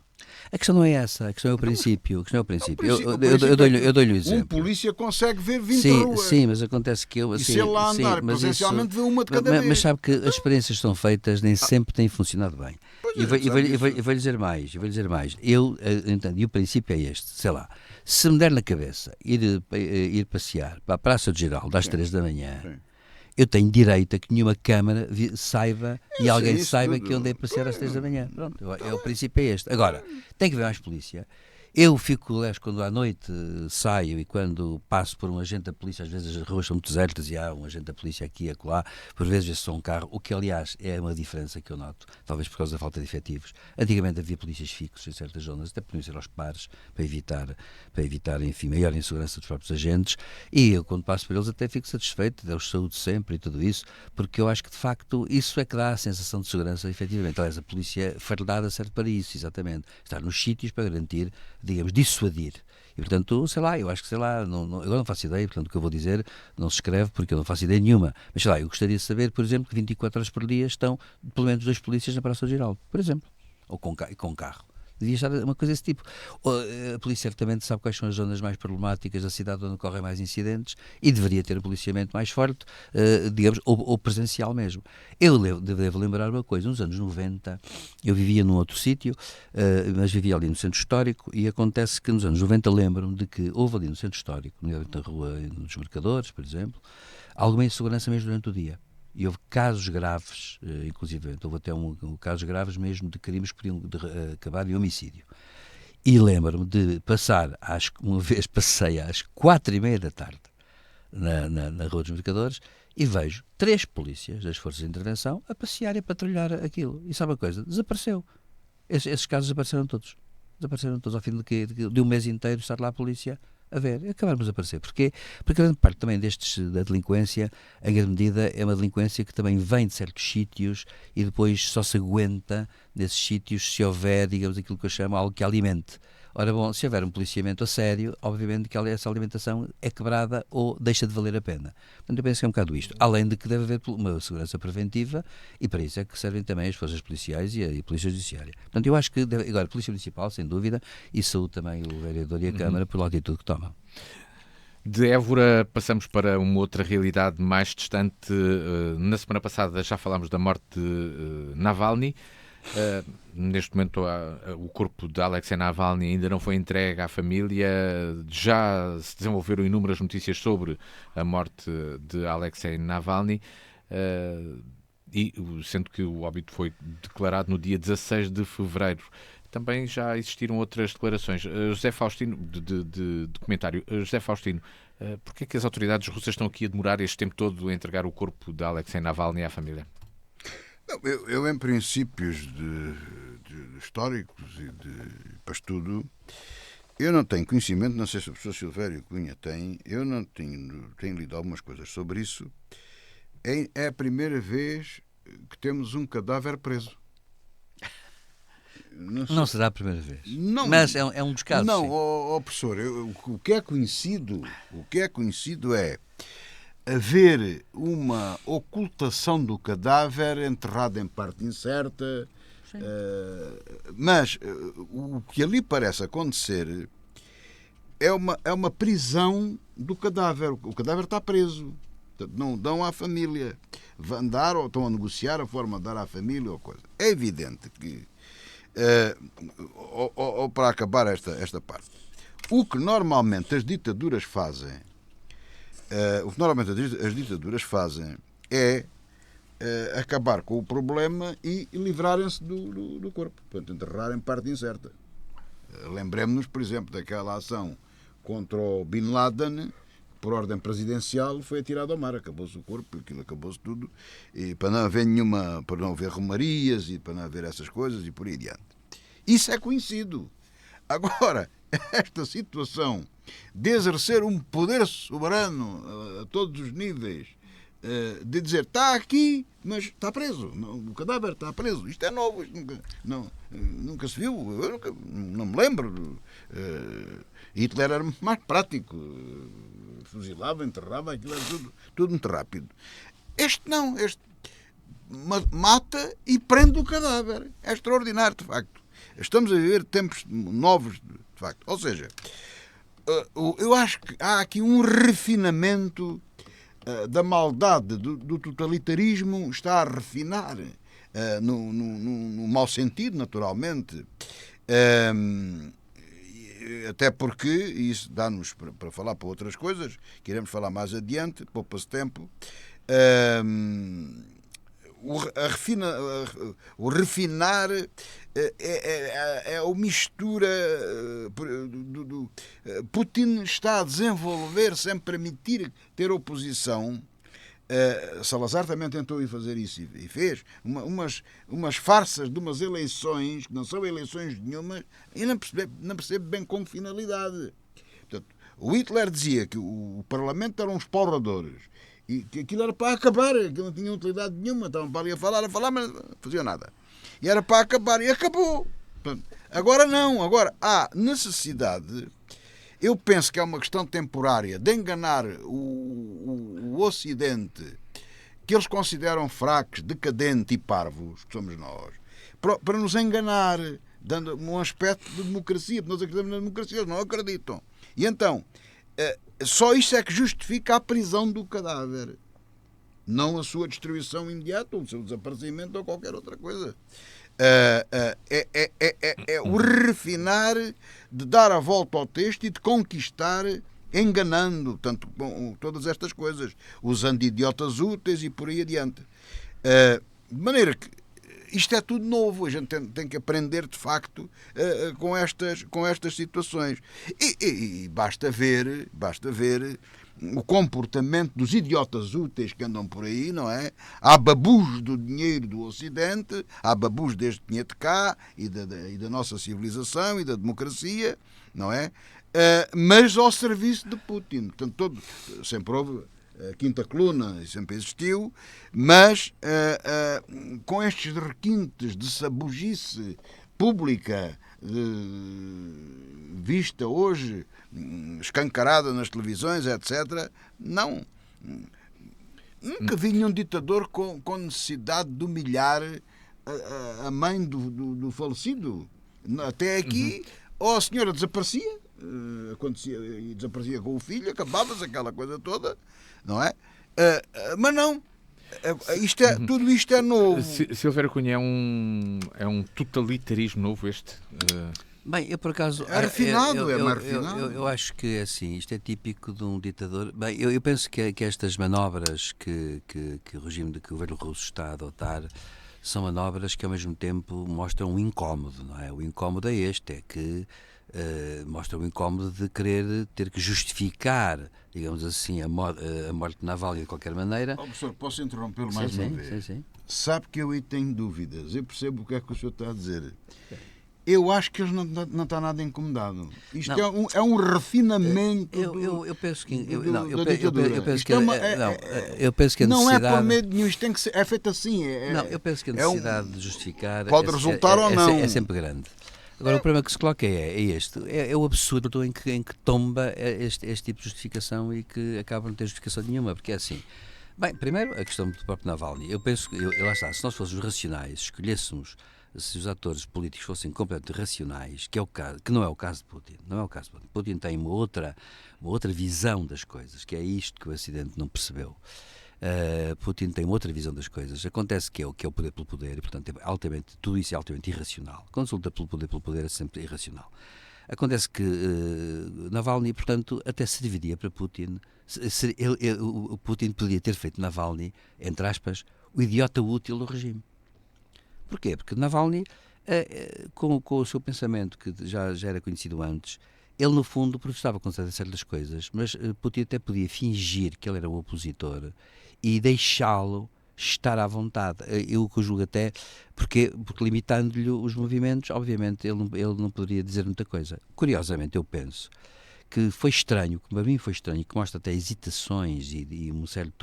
Speaker 3: A questão não é essa, a questão é o princípio. Eu dou-lhe um exemplo.
Speaker 2: Um polícia consegue ver 20 ruas.
Speaker 3: Sim, mas acontece que eu...
Speaker 2: E se ele lá andar, presencialmente vê uma de cada vez.
Speaker 3: Mas sabe que as experiências que são feitas nem sempre têm funcionado bem. E vou-lhe dizer mais. E o princípio é este, sei lá, se me der na cabeça ir passear para a Praça de Geraldo às 3 da manhã... Sim. Eu tenho direito a que nenhuma câmara saiba e alguém saiba que eu andei a passear às 3 da manhã. Pronto, o princípio é este. Agora, tem que haver mais polícia. Eu fico, aliás, quando à noite saio e quando passo por um agente da polícia, às vezes as ruas são muito desertas e há um agente da polícia aqui e acolá, por vezes vê-se só um carro, o que aliás é uma diferença que eu noto, talvez por causa da falta de efetivos. Antigamente havia polícias fixos em certas zonas, até podiam ser aos pares, para evitar, enfim, maior insegurança dos próprios agentes, e eu quando passo por eles até fico satisfeito, deu-os saúde sempre e tudo isso, porque eu acho que de facto isso é que dá a sensação de segurança efetivamente. Aliás, a polícia foi dada certo para isso, exatamente, estar nos sítios para garantir, digamos, dissuadir. E, portanto, sei lá, eu acho que, agora não faço ideia, portanto, o que eu vou dizer não se escreve porque eu não faço ideia nenhuma. Mas, sei lá, eu gostaria de saber, por exemplo, que 24 horas por dia estão pelo menos 2 polícias na Praça do Geraldo, por exemplo, ou com carro. Devia estar uma coisa desse tipo. A polícia certamente sabe quais são as zonas mais problemáticas da cidade onde ocorrem mais incidentes e deveria ter um policiamento mais forte, digamos, ou presencial mesmo. Eu devo lembrar uma coisa, nos anos 90 eu vivia num outro sítio, mas vivia ali no centro histórico, e acontece que nos anos 90 lembro-me de que houve ali no centro histórico, na rua dos Mercadores, por exemplo, alguma insegurança mesmo durante o dia. E houve casos graves, inclusive, houve até casos graves mesmo de crimes que podiam acabar em homicídio. E lembro-me de uma vez passei às 4h30 da tarde na Rua dos Mercadores e vejo 3 polícias das forças de intervenção a passear e a patrulhar aquilo. E sabe uma coisa? Desapareceu. Esses casos desapareceram todos ao fim de um mês inteiro estar lá a polícia a ver, acabarmos a aparecer. Porquê? Porque a grande parte também da delinquência, em grande medida, é uma delinquência que também vem de certos sítios e depois só se aguenta nesses sítios se houver, digamos, aquilo que eu chamo algo que alimente. Ora bom, se houver um policiamento a sério, obviamente que essa alimentação é quebrada ou deixa de valer a pena. Portanto, eu penso que é um bocado isto. Além de que deve haver uma segurança preventiva e para isso é que servem também as forças policiais e a Polícia Judiciária. Portanto, eu acho que, agora, a Polícia Municipal, sem dúvida, e saúde também o vereador e a Câmara pela atitude que tomam.
Speaker 1: De Évora passamos para uma outra realidade mais distante. Na semana passada já falámos da morte de Navalny. Neste momento o corpo de Alexei Navalny ainda não foi entregue à família. Já se desenvolveram inúmeras notícias sobre a morte de Alexei Navalny, e sendo que o óbito foi declarado no dia 16 de fevereiro. Também já existiram outras declarações. José Faustino, de documentário. José Faustino, porquê é que as autoridades russas estão aqui a demorar este tempo todo a entregar o corpo de Alexei Navalny à família?
Speaker 2: Eu em princípios históricos e para estudo, eu não tenho conhecimento, não sei se a professor Silvério Cunha tem, eu não tenho lido algumas coisas sobre isso. É a primeira vez que temos um cadáver preso.
Speaker 3: Não será a primeira vez.
Speaker 2: Não,
Speaker 3: mas é um dos casos.
Speaker 2: Não, professor, o que é conhecido é haver uma ocultação do cadáver enterrado em parte incerta, mas o que ali parece acontecer é uma prisão do cadáver. O cadáver está preso. Não dão à família. Vão dar ou estão a negociar a forma de dar à família ou coisa. É evidente que, ou para acabar esta parte, o que normalmente as ditaduras fazem é acabar com o problema e livrarem-se do corpo, portanto, enterrar em parte incerta. Lembremos-nos, por exemplo, daquela ação contra o Bin Laden, por ordem presidencial, foi atirado ao mar, acabou-se o corpo, aquilo acabou-se tudo, e para não haver romarias e para não haver essas coisas e por aí adiante. Isso é conhecido. Agora, esta situação de exercer um poder soberano a todos os níveis, de dizer está aqui, mas está preso, o cadáver está preso, isto é novo, isto nunca se viu, eu não me lembro. Hitler era mais prático, fuzilava, enterrava, aquilo era tudo muito rápido. Este não, este mata e prende o cadáver. É extraordinário, de facto. Estamos a viver tempos novos, de facto. Ou seja, eu acho que há aqui um refinamento da maldade, do totalitarismo, está a refinar, no mau sentido, naturalmente. Até porque isso dá-nos para falar para outras coisas, que iremos falar mais adiante, poupa-se tempo. O refinar é a mistura. Putin está a desenvolver sem permitir ter oposição. Salazar também tentou ir fazer isso e fez umas farsas de umas eleições que não são eleições nenhumas e não percebe bem com que finalidade. Portanto, o Hitler dizia que o Parlamento eram uns porradores e que aquilo era para acabar, que não tinha utilidade nenhuma, estavam para ali a falar, mas não faziam nada. E era para acabar e acabou. Portanto, agora não, agora há necessidade. Eu penso que é uma questão temporária de enganar o Ocidente, que eles consideram fracos, decadentes e parvos, que somos nós, para nos enganar, dando um aspecto de democracia, porque nós acreditamos na democracia, eles não acreditam. E então, só isso é que justifica a prisão do cadáver, não a sua destruição imediata, ou o seu desaparecimento ou qualquer outra coisa. É o refinar de dar a volta ao texto e de conquistar enganando, tanto com todas estas coisas, usando idiotas úteis e por aí adiante. De maneira que isto é tudo novo, a gente tem que aprender de facto com estas situações. E basta ver o comportamento dos idiotas úteis que andam por aí, não é? Há babus do dinheiro do Ocidente, há babus deste dinheiro de cá e da nossa civilização e da democracia, não é? Mas ao serviço de Putin. Portanto, sempre houve a quinta coluna, sempre existiu, mas com estes requintes de sabugice pública vista hoje, escancarada nas televisões, etc., não. Nunca vi nenhum ditador com necessidade de humilhar a mãe do falecido. Até aqui, ou a senhora desaparecia, acontecia, e desaparecia com o filho, acabava-se aquela coisa toda, não é? Mas não. Tudo isto é novo.
Speaker 1: Silvério Cunha, é um totalitarismo novo este?
Speaker 3: Bem, eu por acaso...
Speaker 2: É refinado, é mais refinado.
Speaker 3: Eu acho que assim, isto é típico de um ditador. Bem, eu penso que estas manobras que o regime de que o governo russo está a adotar são manobras que ao mesmo tempo mostram um incómodo, não é? O incómodo é este, é que mostra o incómodo de querer ter que justificar, digamos assim, a morte de Navalny de qualquer maneira.
Speaker 2: Professor, posso interrompê-lo mais uma vez?
Speaker 3: Sim.
Speaker 2: Sabe que eu aí tenho dúvidas. Eu percebo o que é que o senhor está a dizer. Eu acho que eles não está nada incomodado. Isto é um refinamento
Speaker 3: eu penso que
Speaker 2: da ditadura.
Speaker 3: Eu penso que a necessidade...
Speaker 2: Não é por medo nenhum, isto é feito assim.
Speaker 3: Eu penso que a necessidade de justificar
Speaker 2: pode resultar ou não.
Speaker 3: É sempre grande. Agora, o problema que se coloca é este. É o absurdo em que tomba este tipo de justificação e que acaba por não ter justificação nenhuma, porque é assim. Bem, primeiro, a questão do próprio Navalny. Eu penso que, lá está, se nós fôssemos racionais, escolhêssemos, se os atores políticos fossem completamente racionais, que não é o caso de Putin. Não é o caso de Putin. Putin tem uma outra visão das coisas, que é isto que o Ocidente não percebeu. Putin tem uma outra visão das coisas. Acontece que é o poder pelo poder e, portanto, tudo isso é altamente irracional. Quando se luta pelo poder é sempre irracional. Acontece que Navalny, portanto, até serviria para Putin. O Putin poderia ter feito Navalny, entre aspas, o idiota útil do regime. Porquê? Porque Navalny, com o seu pensamento, que já era conhecido antes, ele, no fundo, protestava contra certas coisas, mas Putin até podia fingir que ele era um opositor e deixá-lo estar à vontade. Eu julgo até, porque limitando-lhe os movimentos, obviamente, ele não poderia dizer muita coisa. Curiosamente, eu penso que foi estranho, que para mim foi estranho, que mostra até hesitações e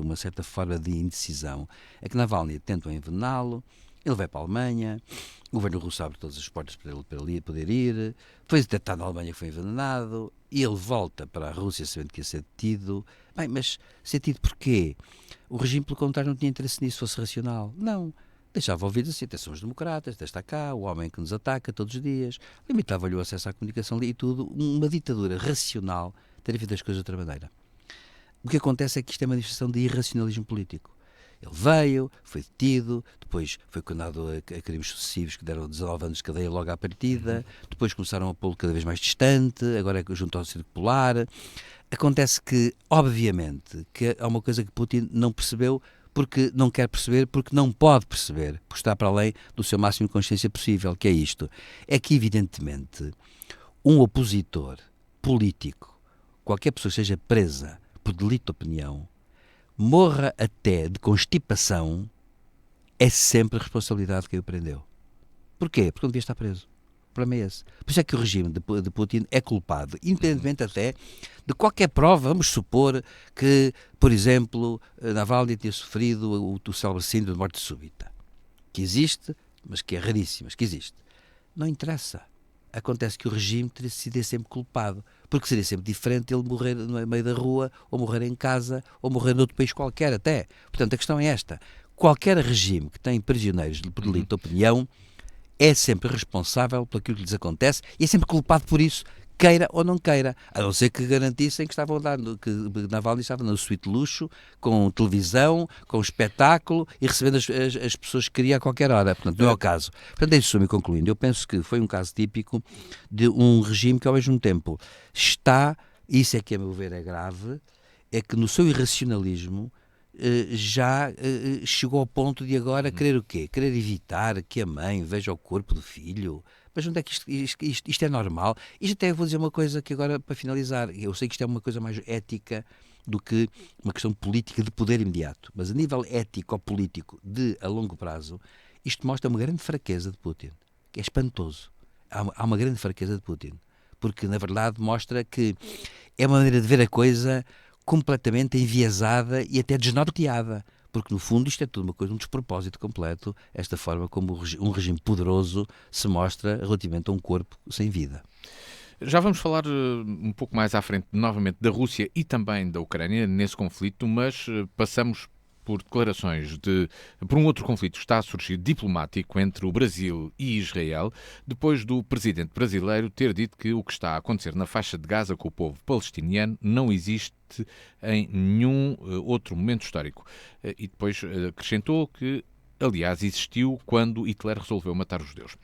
Speaker 3: uma certa forma de indecisão, é que Navalny tentam envenená-lo, ele vai para a Alemanha, o governo russo abre todas as portas para ele poder ir, foi detectado na Alemanha que foi envenenado, e ele volta para a Rússia sabendo que ia ser detido. Bem, mas ser detido porquê? O regime, pelo contrário, não tinha interesse nisso, fosse racional. Não. Deixava ouvir assim, até são os democratas, até está cá, o homem que nos ataca todos os dias, limitava-lhe o acesso à comunicação e tudo. Uma ditadura racional teria feito as coisas de outra maneira. O que acontece é que isto é uma manifestação de irracionalismo político. Ele veio, foi detido, depois foi condenado a crimes sucessivos que deram 19 anos de cadeia logo à partida, depois começaram a pô-lo cada vez mais distante, agora é junto ao Círculo Polar. Acontece que, obviamente, que há uma coisa que Putin não percebeu, porque não quer perceber, porque não pode perceber, porque está para além do seu máximo de consciência possível, que é isto. É que, evidentemente, um opositor político, qualquer pessoa que seja presa por delito de opinião, morra até de constipação, é sempre a responsabilidade de quem o prendeu. Porquê? Porque não devia estar preso. O problema é esse. Por isso é que o regime de Putin é culpado, independentemente até de qualquer prova. Vamos supor que, por exemplo, Navalny tinha sofrido o célebre síndrome de morte súbita, que existe, mas que é raríssimo, mas que existe. Não interessa. Acontece que o regime seria sempre culpado, porque seria sempre diferente ele morrer no meio da rua, ou morrer em casa, ou morrer noutro país qualquer até. Portanto, a questão é esta. Qualquer regime que tem prisioneiros por delito de opinião é sempre responsável por aquilo que lhes acontece e é sempre culpado por isso, queira ou não queira, a não ser que garantissem que Navalny estava no suíte luxo, com televisão, com espetáculo e recebendo as pessoas que queria a qualquer hora. Portanto, não é o caso. Portanto, em suma e concluindo, eu penso que foi um caso típico de um regime que, ao mesmo tempo, isso é que, a meu ver, é grave, é que no seu irracionalismo já chegou ao ponto de agora querer o quê? Querer evitar que a mãe veja o corpo do filho. Mas onde é que isto é normal? Isto até vou dizer uma coisa que agora, para finalizar, eu sei que isto é uma coisa mais ética do que uma questão política de poder imediato. Mas a nível ético-político de a longo prazo, isto mostra uma grande fraqueza de Putin, que é espantoso. Há uma grande fraqueza de Putin, porque na verdade mostra que é uma maneira de ver a coisa completamente enviesada e até desnorteada, porque no fundo isto é tudo uma coisa, um despropósito completo, esta forma como um regime poderoso se mostra relativamente a um corpo sem vida.
Speaker 1: Já vamos falar um pouco mais à frente novamente da Rússia e também da Ucrânia nesse conflito, mas passamos por declarações por um outro conflito que está a surgir diplomático entre o Brasil e Israel, depois do presidente brasileiro ter dito que o que está a acontecer na faixa de Gaza com o povo palestiniano não existe em nenhum outro momento histórico. E depois acrescentou que, aliás, existiu quando Hitler resolveu matar os judeus.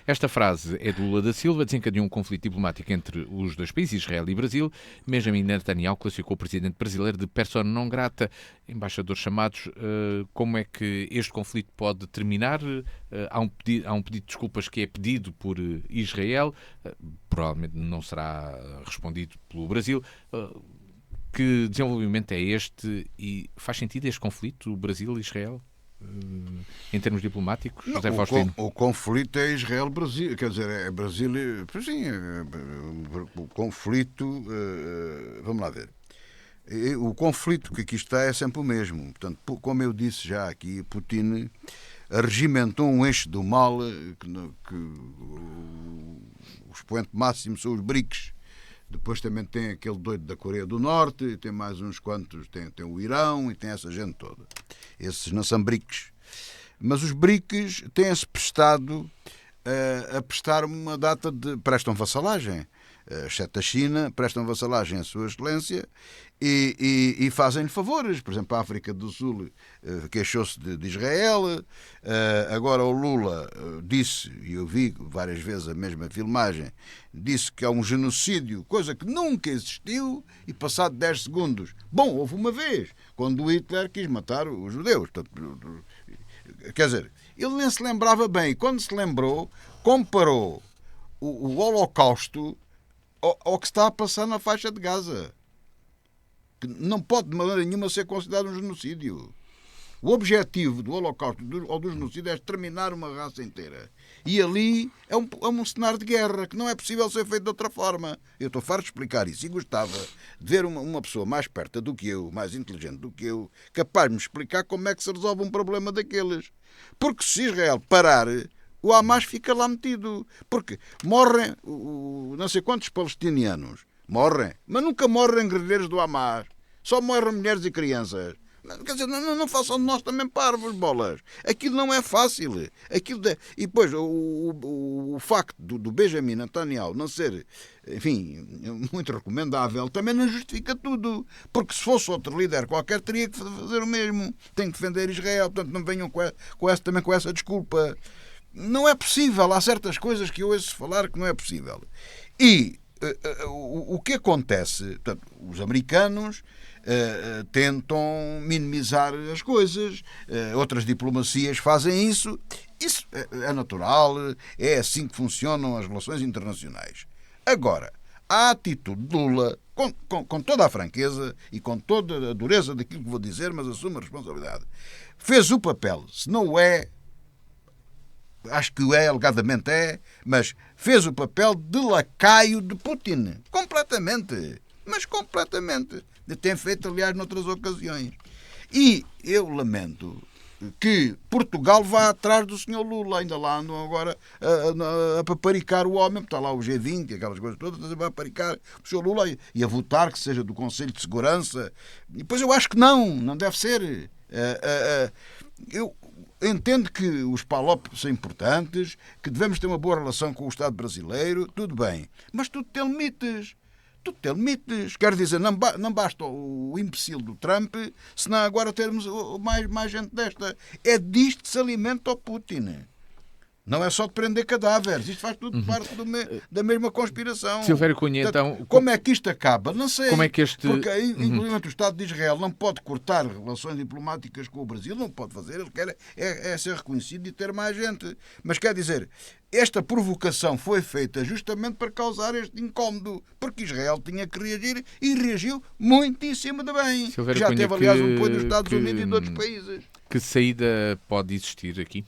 Speaker 1: Esta frase é de Lula da Silva, desencadeou um conflito diplomático entre os dois países, Israel e Brasil. Benjamin Netanyahu classificou o presidente brasileiro de persona non grata. Embaixadores chamados, como é que este conflito pode terminar? Há um pedido de desculpas que é pedido por Israel, provavelmente não será respondido pelo Brasil. Que desenvolvimento é este e faz sentido este conflito, Brasil e Israel? Em termos diplomáticos,
Speaker 2: não,
Speaker 1: José Faustino?
Speaker 2: O conflito é Israel-Brasil, quer dizer, é Brasil. Sim, o conflito. Vamos lá ver. O conflito que aqui está é sempre o mesmo. Portanto, como eu disse já aqui, Putin regimentou um eixo do mal que o expoente máximo são os BRICS. Depois também tem aquele doido da Coreia do Norte, e tem mais uns quantos, tem o Irão e tem essa gente toda. Esses não são BRICS. Mas os BRICS têm-se prestado a prestar uma data de... prestam vassalagem, exceto a China, prestam vassalagem à sua excelência e fazem-lhe favores. Por exemplo, a África do Sul queixou-se de Israel. Agora o Lula disse, e eu vi várias vezes a mesma filmagem, disse que é um genocídio, coisa que nunca existiu, e passado 10 segundos, bom, houve uma vez, quando o Hitler quis matar os judeus. Quer dizer, ele nem se lembrava bem, e quando se lembrou, comparou o Holocausto ao que está a passar na faixa de Gaza, que não pode de maneira nenhuma ser considerado um genocídio. O objetivo do Holocausto ou do genocídio é exterminar uma raça inteira. E ali é um cenário de guerra que não é possível ser feito de outra forma. Eu estou farto de explicar isso e gostava de ver uma pessoa mais perto do que eu, mais inteligente do que eu, capaz de me explicar como é que se resolve um problema daqueles. Porque se Israel parar, o Hamas fica lá metido. Porque morrem não sei quantos palestinianos. Morrem. Mas nunca morrem guerrilheiros do Hamas. Só morrem mulheres e crianças. Quer dizer, não façam de nós também parvos, bolas. Aquilo não é fácil. E depois, o facto do Benjamin Netanyahu não ser, enfim, muito recomendável, também não justifica tudo. Porque se fosse outro líder qualquer, teria que fazer o mesmo. Tem que defender Israel. Portanto, não venham também com essa desculpa. Não é possível. Há certas coisas que eu ouço falar que não é possível. E o que acontece? Portanto, os americanos tentam minimizar as coisas, outras diplomacias fazem isso. Isso é natural, é assim que funcionam as relações internacionais. Agora, a atitude de Lula, com toda a franqueza e com toda a dureza daquilo que vou dizer, mas assume a responsabilidade, fez o papel, se não o é, acho que o é, alegadamente é, mas fez o papel de lacaio de Putin. Completamente. Mas completamente. Tem feito, aliás, noutras ocasiões. E eu lamento que Portugal vá atrás do Sr. Lula. Ainda lá andam agora a paparicar o homem. Está lá o G20 e aquelas coisas todas, a paparicar o Sr. Lula e a votar que seja do Conselho de Segurança. E depois eu acho que não deve ser. Eu entendo que os PALOP são importantes, que devemos ter uma boa relação com o Estado brasileiro, tudo bem. Mas tudo tem limites. Tudo tem limites. Quer dizer, não basta o imbecil do Trump, senão agora termos mais gente desta. É disto que se alimenta o Putin. Não é só de prender cadáveres. Isto faz tudo parte da mesma conspiração.
Speaker 1: Silvério Cunha, então...
Speaker 2: Como é que isto acaba? Não sei.
Speaker 1: Como é que este...
Speaker 2: Porque, inclusive, o Estado de Israel não pode cortar relações diplomáticas com o Brasil, não pode fazer. Ele quer ser reconhecido e ter mais gente. Mas quer dizer, esta provocação foi feita justamente para causar este incómodo, porque Israel tinha que reagir e reagiu muitíssimo de bem.
Speaker 1: Silvério
Speaker 2: Já
Speaker 1: Cunha,
Speaker 2: teve, aliás, o apoio dos Estados Unidos e de outros países.
Speaker 1: Que saída pode existir aqui?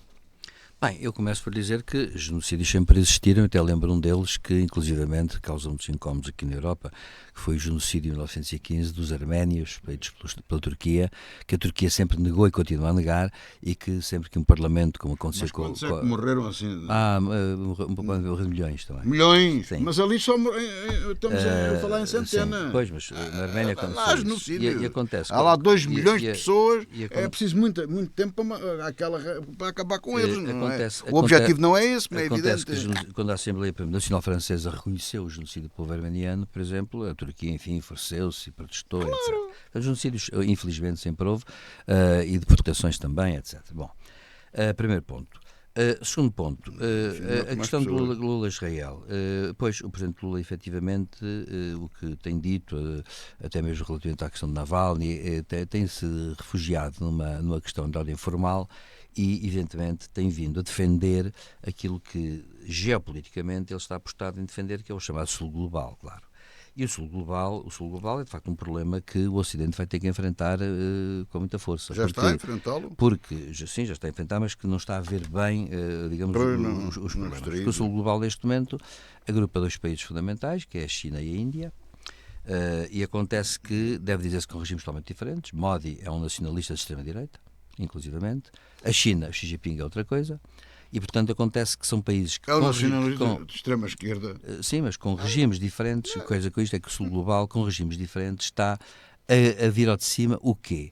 Speaker 3: Bem, eu começo por dizer que genocídios sempre existiram, até lembro um deles que, inclusivamente, causa muitos incómodos aqui na Europa, que foi o genocídio em 1915 dos arménios, feitos pela Turquia, que a Turquia sempre negou e continua a negar, e que sempre que um parlamento, como aconteceu com...
Speaker 2: Mas quantos é que morreram assim?
Speaker 3: Morreram milhões também.
Speaker 2: Milhões?
Speaker 3: Sim.
Speaker 2: Mas ali só estamos a falar em centenas.
Speaker 3: Sim. Pois, mas na Arménia
Speaker 2: Há genocídio.
Speaker 3: E acontece.
Speaker 2: Há lá 2 milhões de pessoas, é preciso muito tempo para acabar com eles, não é? O objetivo não é esse, mas é evidente.
Speaker 3: Que quando a Assembleia Nacional Francesa reconheceu o genocídio do povo armeniano, por exemplo, a Turquia, enfim, enfureceu-se e protestou, etc. Os genocídios, infelizmente, sempre houve, e deportações também, etc. Bom, primeiro ponto. Segundo ponto, a questão do Lula-Israel. Pois, o Presidente Lula, efetivamente, o que tem dito, até mesmo relativamente à questão de Navalny, tem-se refugiado numa questão de ordem formal e, evidentemente, tem vindo a defender aquilo que, geopoliticamente, ele está apostado em defender, que é o chamado Sul Global, claro. E o Sul Global é, de facto, um problema que o Ocidente vai ter que enfrentar com muita força.
Speaker 2: Está a enfrentá-lo?
Speaker 3: Porque, sim, já está a enfrentar, mas que não está a ver bem, digamos, os problemas. Porque o Sul Global, neste momento, agrupa 2 países fundamentais, que é a China e a Índia, e acontece que, deve dizer-se com regimes totalmente diferentes. Modi é um nacionalista de extrema-direita, inclusivamente. A China, o Xi Jinping é outra coisa. E, portanto, acontece que são países que...
Speaker 2: É um nacionalista de extrema-esquerda.
Speaker 3: Sim, mas com regimes diferentes. A coisa com isto é que o Sul Global, com regimes diferentes, está a vir ao de cima o quê?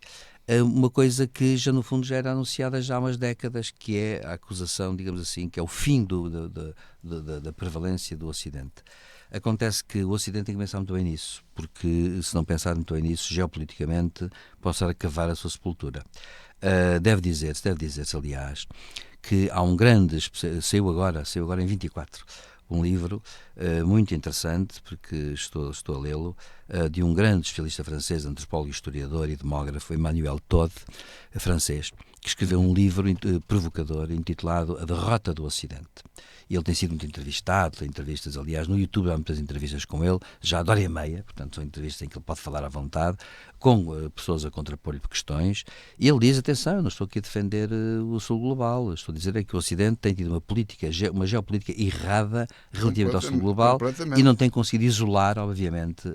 Speaker 3: Uma coisa que já, no fundo, já era anunciada já há umas décadas, que é a acusação, digamos assim, que é o fim da prevalência do Ocidente. Acontece que o Ocidente tem que pensar muito bem nisso, porque, se não pensar muito bem nisso, geopoliticamente, pode estar a cavar a sua sepultura. Deve dizer-se, aliás, que há um grande, saiu agora em 24, um livro muito interessante, porque estou a lê-lo, de um grande especialista francês, antropólogo, historiador e demógrafo, Emmanuel Todd, francês, que escreveu um livro provocador intitulado A Derrota do Ocidente. E ele tem sido muito entrevistado, tem entrevistas, aliás, no YouTube há muitas entrevistas com ele, já de hora e meia, portanto são entrevistas em que ele pode falar à vontade, com pessoas a contrapor-lhe questões, e ele diz, atenção, eu não estou aqui a defender o Sul Global, estou a dizer é que o Ocidente tem tido uma geopolítica errada relativamente ao Sul Global e não tem conseguido isolar, obviamente,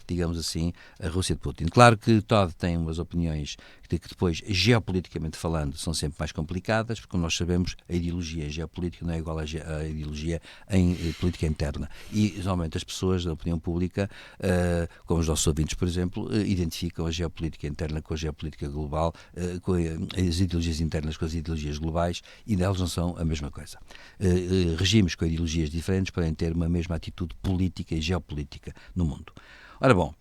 Speaker 3: digamos assim, a Rússia de Putin. Claro que Todd tem umas opiniões que depois, geopoliticamente falando, são sempre mais complicadas, porque, como nós sabemos, a ideologia geopolítica não é igual à ideologia em política interna. E, normalmente, as pessoas da opinião pública, como os nossos ouvintes, por exemplo, identificam a geopolítica interna com a geopolítica global, com as ideologias internas com as ideologias globais, e delas não são a mesma coisa. Regimes com ideologias diferentes podem ter uma mesma atitude política e geopolítica no mundo. Ora bom,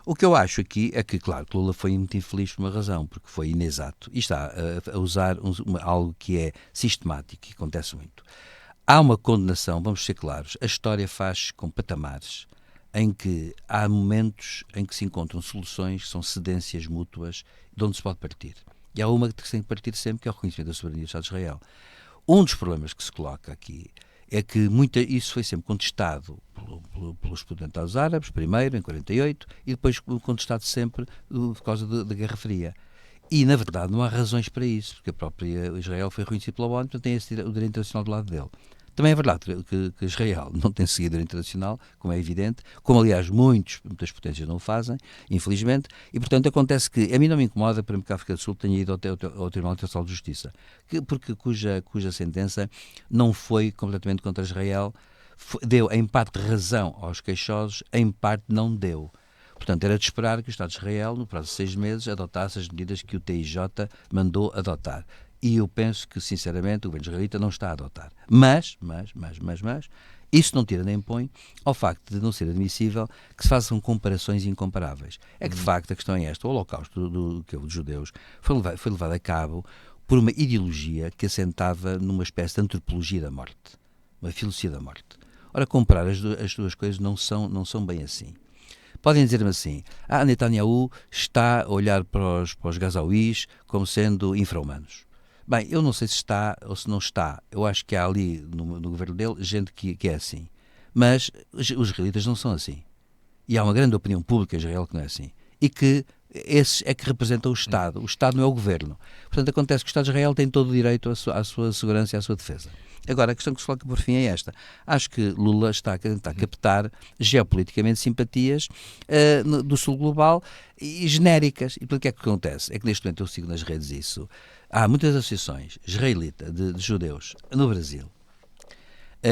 Speaker 3: o que eu acho aqui é que, claro, que Lula foi muito infeliz por uma razão, porque foi inexato e está a usar algo que é sistemático, que acontece muito. Há uma condenação, vamos ser claros, a história faz com patamares em que há momentos em que se encontram soluções que são cedências mútuas de onde se pode partir. E há uma que se tem que partir sempre, que é o reconhecimento da soberania do Estado de Israel. Um dos problemas que se coloca aqui é que isso foi sempre contestado pelos potentados árabes, primeiro, em 48, e depois contestado sempre por causa da Guerra Fria. E, na verdade, não há razões para isso, porque a própria Israel foi reconhecida pela ONU, portanto tem o direito internacional do lado dele. Também é verdade que Israel não tem seguido o direito internacional, como é evidente, como aliás muitas potências não o fazem, infelizmente, e portanto acontece que a mim não me incomoda, por exemplo, que a África do Sul tenha ido ao Tribunal Internacional de Justiça, cuja sentença não foi completamente contra Israel, deu em parte razão aos queixosos, em parte não deu. Portanto, era de esperar que o Estado de Israel, no prazo de 6 meses, adotasse as medidas que o TIJ mandou adotar. E eu penso que, sinceramente, o governo israelita não está a adotar. Mas, isso não tira nem põe ao facto de não ser admissível que se façam comparações incomparáveis. É que, de facto, a questão é esta. O Holocausto dos judeus foi levado a cabo por uma ideologia que assentava numa espécie de antropologia da morte, uma filosofia da morte. Ora, comparar as duas coisas não são bem assim. Podem dizer-me assim, Netanyahu está a olhar para os gazauís como sendo infra-humanos. Bem, eu não sei se está ou se não está. Eu acho que há ali no governo dele gente que é assim. Mas os israelitas não são assim. E há uma grande opinião pública em Israel que não é assim. E que esses é que representam o Estado. O Estado não é o governo. Portanto, acontece que o Estado de Israel tem todo o direito à sua segurança e à sua defesa. Agora, a questão que se coloca por fim é esta. Acho que Lula está a tentar captar geopoliticamente simpatias do sul global e genéricas. E portanto, o que é que acontece? É que neste momento eu sigo nas redes isso. Há muitas associações israelitas de judeus no Brasil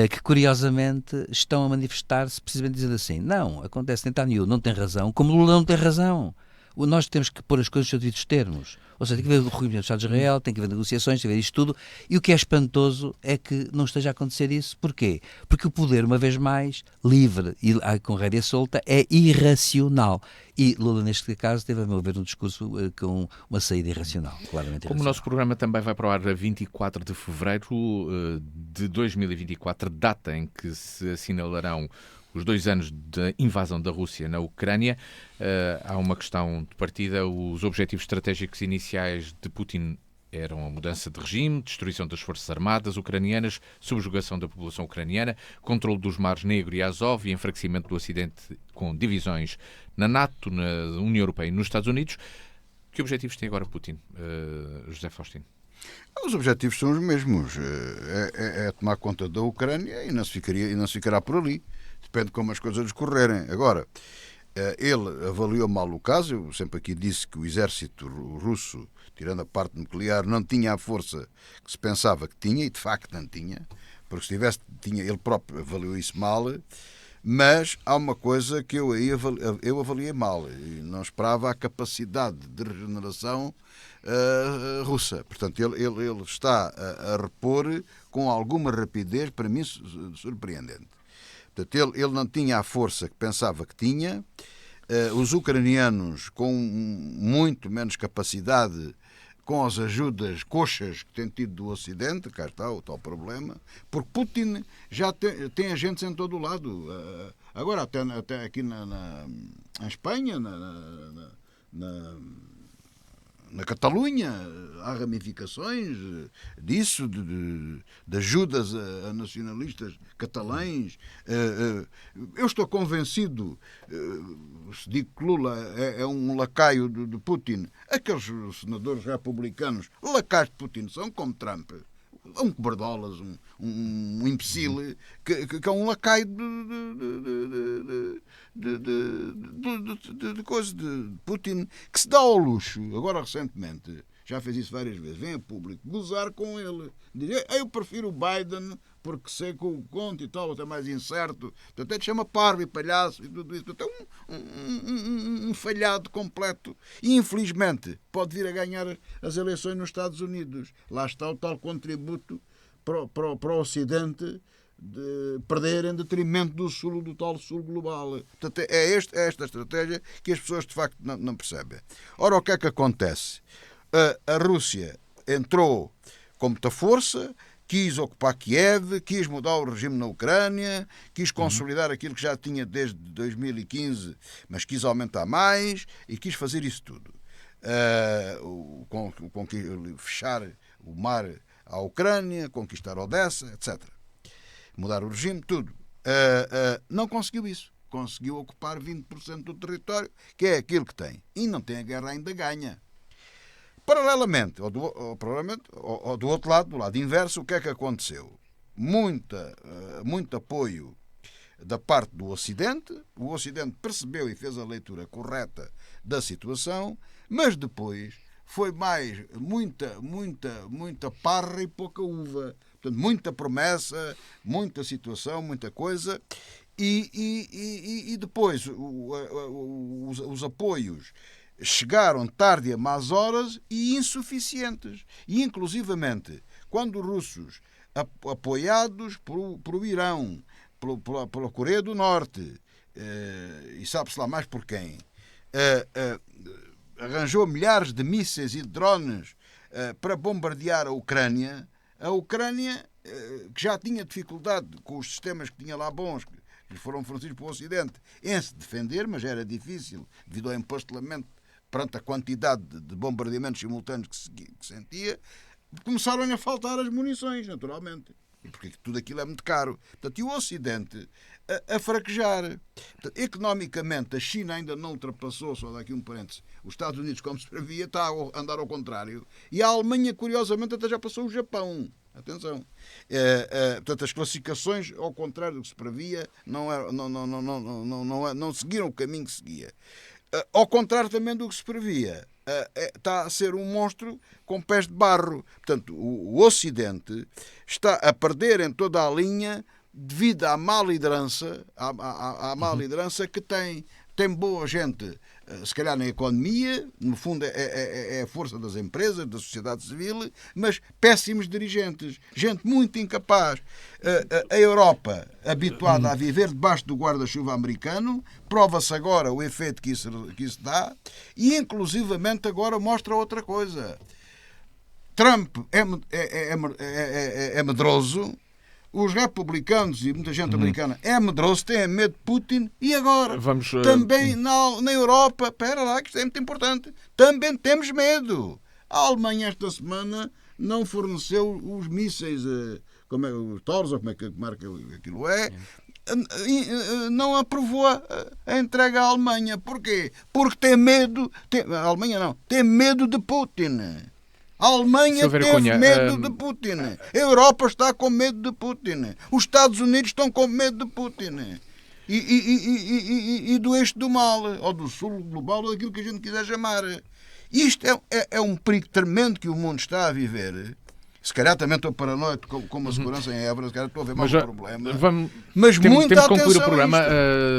Speaker 3: que curiosamente estão a manifestar-se precisamente dizendo assim, não, acontece, Netanyahu não tem razão, como Lula não tem razão. Nós temos que pôr as coisas nos seus devidos termos. Ou seja, tem que haver o reconhecimento do Estado de Israel, tem que haver negociações, tem que haver isto tudo. E o que é espantoso é que não esteja a acontecer isso. Porquê? Porque o poder, uma vez mais, livre e com rédea solta, é irracional. E Lula, neste caso, teve a meu ver um discurso com uma saída irracional, claramente irracional.
Speaker 1: Como o nosso programa também vai para o ar a 24 de fevereiro de 2024, data em que se assinalarão os 2 anos da invasão da Rússia na Ucrânia, há uma questão de partida. Os objetivos estratégicos iniciais de Putin eram a mudança de regime, destruição das forças armadas ucranianas, subjugação da população ucraniana, controle dos mares Negro e Azov e enfraquecimento do Ocidente com divisões na NATO, na União Europeia e nos Estados Unidos. Que objetivos tem agora Putin, José Faustino?
Speaker 2: Os objetivos são os mesmos. É tomar conta da Ucrânia e não se ficará por ali. Depende de como as coisas decorrerem. Agora, ele avaliou mal o caso. Eu sempre aqui disse que o exército russo, tirando a parte nuclear, não tinha a força que se pensava que tinha, e de facto não tinha, porque se tivesse, tinha, ele próprio avaliou isso mal. Mas há uma coisa que eu avaliei mal, e não esperava a capacidade de regeneração russa. Portanto, ele está a repor com alguma rapidez, para mim, surpreendente. Portanto, ele não tinha a força que pensava que tinha. Os ucranianos, com muito menos capacidade, com as ajudas coxas que têm tido do Ocidente, cá está o tal problema, porque Putin já tem agentes em todo o lado. Agora, até aqui em Espanha, na Catalunha, há ramificações disso, de ajudas a nacionalistas catalães. Eu estou convencido, se digo que Lula é um lacaio de Putin, aqueles senadores republicanos, lacaios de Putin, são como Trump. Um cobardolas, um imbecil, que é um lacaio de coisa de Putin, que se dá ao luxo, agora recentemente, já fez isso várias vezes, vem a público, gozar com ele. Dizer, eu prefiro o Biden, porque sei que o conto e tal, até mais incerto. Portanto, te chama parvo e palhaço e tudo isso. Portanto, é um falhado completo. E, infelizmente, pode vir a ganhar as eleições nos Estados Unidos. Lá está o tal contributo para o Ocidente de perder em detrimento do tal Sul global. Portanto, é esta estratégia que as pessoas, de facto, não percebem. Ora, o que é que acontece? A Rússia entrou com muita força, quis ocupar Kiev, quis mudar o regime na Ucrânia, quis consolidar aquilo que já tinha desde 2015, mas quis aumentar mais e quis fazer isso tudo. Fechar o mar à Ucrânia, conquistar Odessa, etc. Mudar o regime, tudo. Não conseguiu isso. Conseguiu ocupar 20% do território, que é aquilo que tem. E não tem a guerra ainda ganha. Paralelamente, ou do outro lado, do lado inverso, o que é que aconteceu? Muito apoio da parte do Ocidente. O Ocidente percebeu e fez a leitura correta da situação, mas depois foi mais muita parra e pouca uva. Portanto, muita promessa, muita situação, muita coisa. E depois os apoios chegaram tarde a más horas e insuficientes. E, inclusivamente, quando os russos, apoiados por Irão, pela Coreia do Norte, e sabe-se lá mais por quem, arranjou milhares de mísseis e drones para bombardear a Ucrânia, que já tinha dificuldade com os sistemas que tinha lá bons, que lhe foram fornecidos pelo Ocidente, em se defender, mas era difícil, devido ao empastelamento perante a quantidade de bombardeamentos simultâneos que sentia, começaram a faltar as munições, naturalmente. Porque tudo aquilo é muito caro. Portanto, e o Ocidente a fraquejar. Portanto, economicamente, a China ainda não ultrapassou, só daqui um parênteses, os Estados Unidos, como se previa, está a andar ao contrário. E a Alemanha, curiosamente, até já passou o Japão. Atenção. Portanto, as classificações, ao contrário do que se previa, não seguiram o caminho que seguia. Ao contrário também do que se previa, está a ser um monstro com pés de barro. Portanto, o Ocidente está a perder em toda a linha devido à má liderança, à má liderança que tem boa gente, se calhar na economia, no fundo é a força das empresas, da sociedade civil, mas péssimos dirigentes, gente muito incapaz. A Europa, habituada a viver debaixo do guarda-chuva americano, prova-se agora o efeito que isso dá, e inclusivamente agora mostra outra coisa. Trump é medroso. Os republicanos e muita gente americana é medroso, tem medo de Putin. E agora? Também na Europa, espera lá, que isto é muito importante, também temos medo. A Alemanha esta semana não forneceu os mísseis, os Taurus, ou como é que marca aquilo é, não aprovou a entrega à Alemanha. Porquê? Porque tem medo, a Alemanha não, tem medo de Putin. A Alemanha teve medo de Putin. A Europa está com medo de Putin. Os Estados Unidos estão com medo de Putin. E do eixo do mal, ou do sul global, ou daquilo que a gente quiser chamar. Isto é um perigo tremendo que o mundo está a viver. Se calhar também estou paranoico com a segurança em Évora, se calhar estou a ver mais um problema. Mas
Speaker 1: temos que concluir o
Speaker 2: atenção
Speaker 1: programa.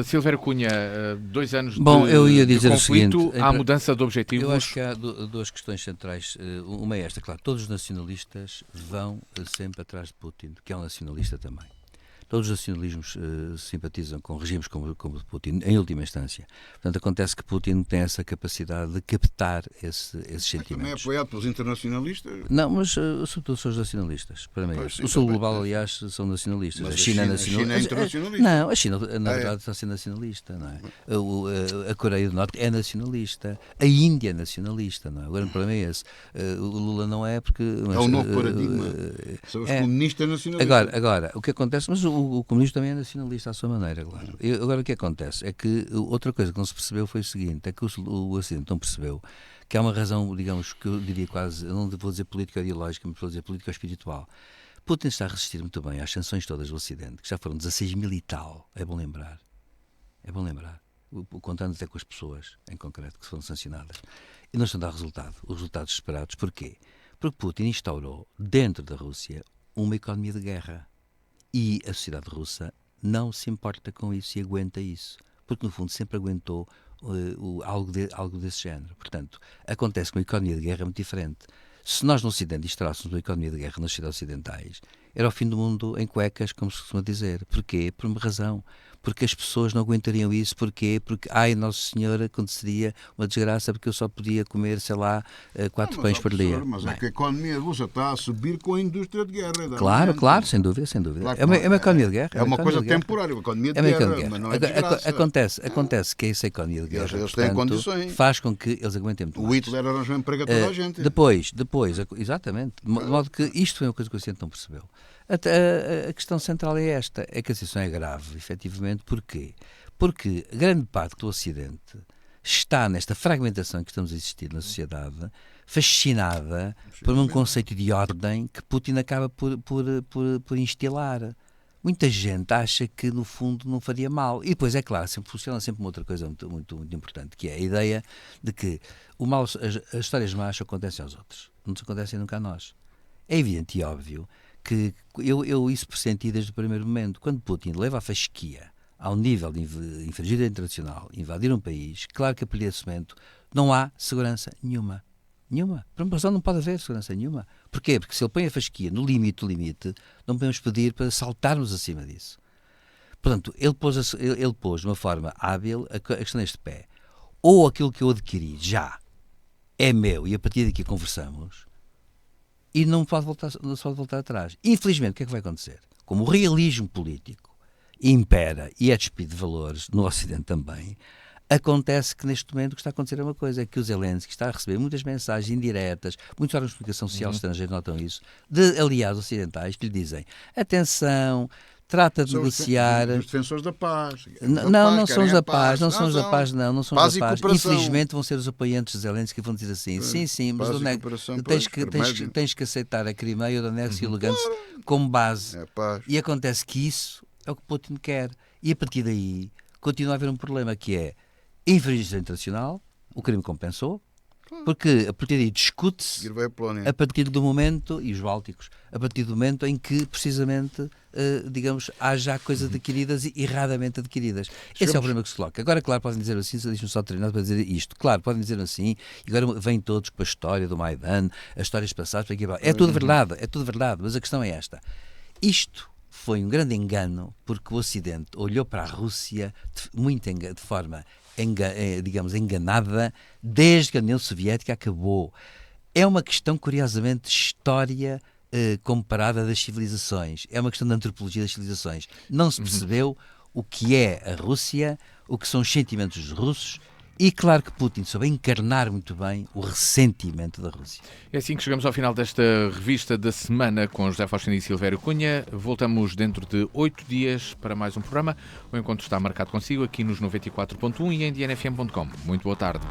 Speaker 1: Silvério Cunha, 2 anos
Speaker 3: eu ia
Speaker 1: de
Speaker 3: dizer
Speaker 1: conflito,
Speaker 3: o seguinte,
Speaker 1: há mudança de objetivos.
Speaker 3: Eu acho que há duas questões centrais. Uma é esta, claro, todos os nacionalistas vão sempre atrás de Putin, que é um nacionalista também. Todos os nacionalismos simpatizam com regimes como o de Putin, em última instância. Portanto, acontece que Putin tem essa capacidade de captar esses sentimentos.
Speaker 2: Também é apoiado pelos internacionalistas?
Speaker 3: Não, mas sobretudo são os nacionalistas. Para mim, o sul global, aliás, são nacionalistas.
Speaker 2: Mas
Speaker 3: a China é
Speaker 2: nacionalista. A China é internacionalista.
Speaker 3: Não, a China, na verdade, está a ser nacionalista. Não é? A Coreia do Norte é nacionalista. A Índia é nacionalista. Não é? Agora, o problema é esse. O Lula não é porque...
Speaker 2: É um novo paradigma. São os comunistas nacionalistas.
Speaker 3: Agora, o que acontece... Mas o comunismo também é nacionalista à sua maneira, claro. Agora, o que acontece é que outra coisa que não se percebeu foi o seguinte, é que o Ocidente não percebeu que há uma razão, digamos, que eu diria quase, eu não vou dizer político-ideológica, mas vou dizer político-espiritual. Putin está a resistir muito bem às sanções todas do Ocidente, que já foram 16 mil e tal, é bom lembrar, contando até com as pessoas, em concreto, que foram sancionadas. E não estão a dar resultado, os resultados esperados. Porquê? Porque Putin instaurou, dentro da Rússia, uma economia de guerra. E a sociedade russa não se importa com isso e aguenta isso, porque no fundo sempre aguentou algo desse género. Portanto, acontece que uma economia de guerra é muito diferente. Se nós no Ocidente instaurássemos uma economia de guerra nas sociedades ocidentais, era o fim do mundo em cuecas, como se costuma dizer. Porquê? Por uma razão. Porque as pessoas não aguentariam isso. Porquê? Porque, Nossa Senhora, aconteceria uma desgraça porque eu só podia comer, sei lá, 4 pães por dia.
Speaker 2: Mas é que a economia russa está a subir com a indústria de guerra.
Speaker 3: Claro, sem dúvida.
Speaker 2: Claro,
Speaker 3: é uma economia de guerra.
Speaker 2: É uma coisa temporária, uma economia de guerra, mas não é desgraça.
Speaker 3: Acontece que essa economia de guerra,
Speaker 2: eles têm condições.
Speaker 3: Faz com que eles aguentem muito mais.
Speaker 2: O Hitler arranjou emprego a toda a gente.
Speaker 3: Depois, exatamente. De modo que isto foi uma coisa que o Ocidente não percebeu. A questão central é esta, é que a situação é grave, efetivamente. Porquê? Porque grande parte do Ocidente está nesta fragmentação que estamos a existir na sociedade, fascinada por um conceito de ordem que Putin acaba por instilar. Muita gente acha que, no fundo, não faria mal. E depois, é claro, funciona sempre uma outra coisa muito, muito, muito importante, que é a ideia de que o mal, as histórias más acontecem aos outros, não se acontecem nunca a nós. É evidente e óbvio que eu isso pressenti desde o primeiro momento. Quando Putin leva a fasquia ao nível de infringir a internacional, invadir um país, claro que a partir desse momento não há segurança nenhuma. Para uma pessoa não pode haver segurança nenhuma. Porquê? Porque se ele põe a fasquia no limite do limite, não podemos pedir para saltarmos acima disso. Portanto, ele pôs de uma forma hábil a questão deste pé. Ou aquilo que eu adquiri já é meu e a partir daqui conversamos, e não se pode voltar atrás. Infelizmente, o que é que vai acontecer? Como o realismo político impera e é despido de valores no Ocidente também, acontece que neste momento o que está a acontecer é uma coisa, é que o Zelensky está a receber muitas mensagens indiretas, muitos órgãos de comunicação social estrangeiros notam isso, de aliados ocidentais que lhe dizem, atenção, trata de negociar.
Speaker 2: Os defensores da paz.
Speaker 3: Não são os da paz, não são os da paz, não são os
Speaker 2: Paz
Speaker 3: da
Speaker 2: e
Speaker 3: paz.
Speaker 2: cooperação.
Speaker 3: Infelizmente vão ser os apoiantes de Zelensky que vão dizer assim, sim, mas
Speaker 2: Paz e
Speaker 3: onde é que
Speaker 2: cooperação,
Speaker 3: tens que aceitar a Crimeia, o Donetsk e o Lugansk como base.
Speaker 2: É paz.
Speaker 3: E acontece que isso é o que Putin quer. E a partir daí continua a haver um problema que é infringência internacional, o crime compensou, porque a partir daí discute-se
Speaker 2: Ir vai a Polónia.
Speaker 3: a partir do momento, e os bálticos, a partir do momento em que precisamente, digamos, há já coisas adquiridas e erradamente adquiridas. Esse é o problema que se coloca. Agora, claro, podem dizer assim, deixa-me só terminar para dizer isto. Claro, podem dizer assim, e agora vêm todos com a história do Maidan, as histórias passadas, para aqui, é tudo verdade, mas a questão é esta. Isto foi um grande engano, porque o Ocidente olhou para a Rússia de forma, digamos, enganada, desde que a União Soviética acabou. É uma questão, curiosamente, de história comparada das civilizações. É uma questão de antropologia das civilizações. Não se percebeu o que é a Rússia, o que são os sentimentos dos russos, e claro que Putin soube encarnar muito bem o ressentimento da Rússia.
Speaker 1: É assim que chegamos ao final desta revista da semana com José Faustino e Silvério Cunha. Voltamos dentro de 8 dias para mais um programa. O encontro está marcado consigo aqui nos 94.1 e em dnfm.com. Muito boa tarde.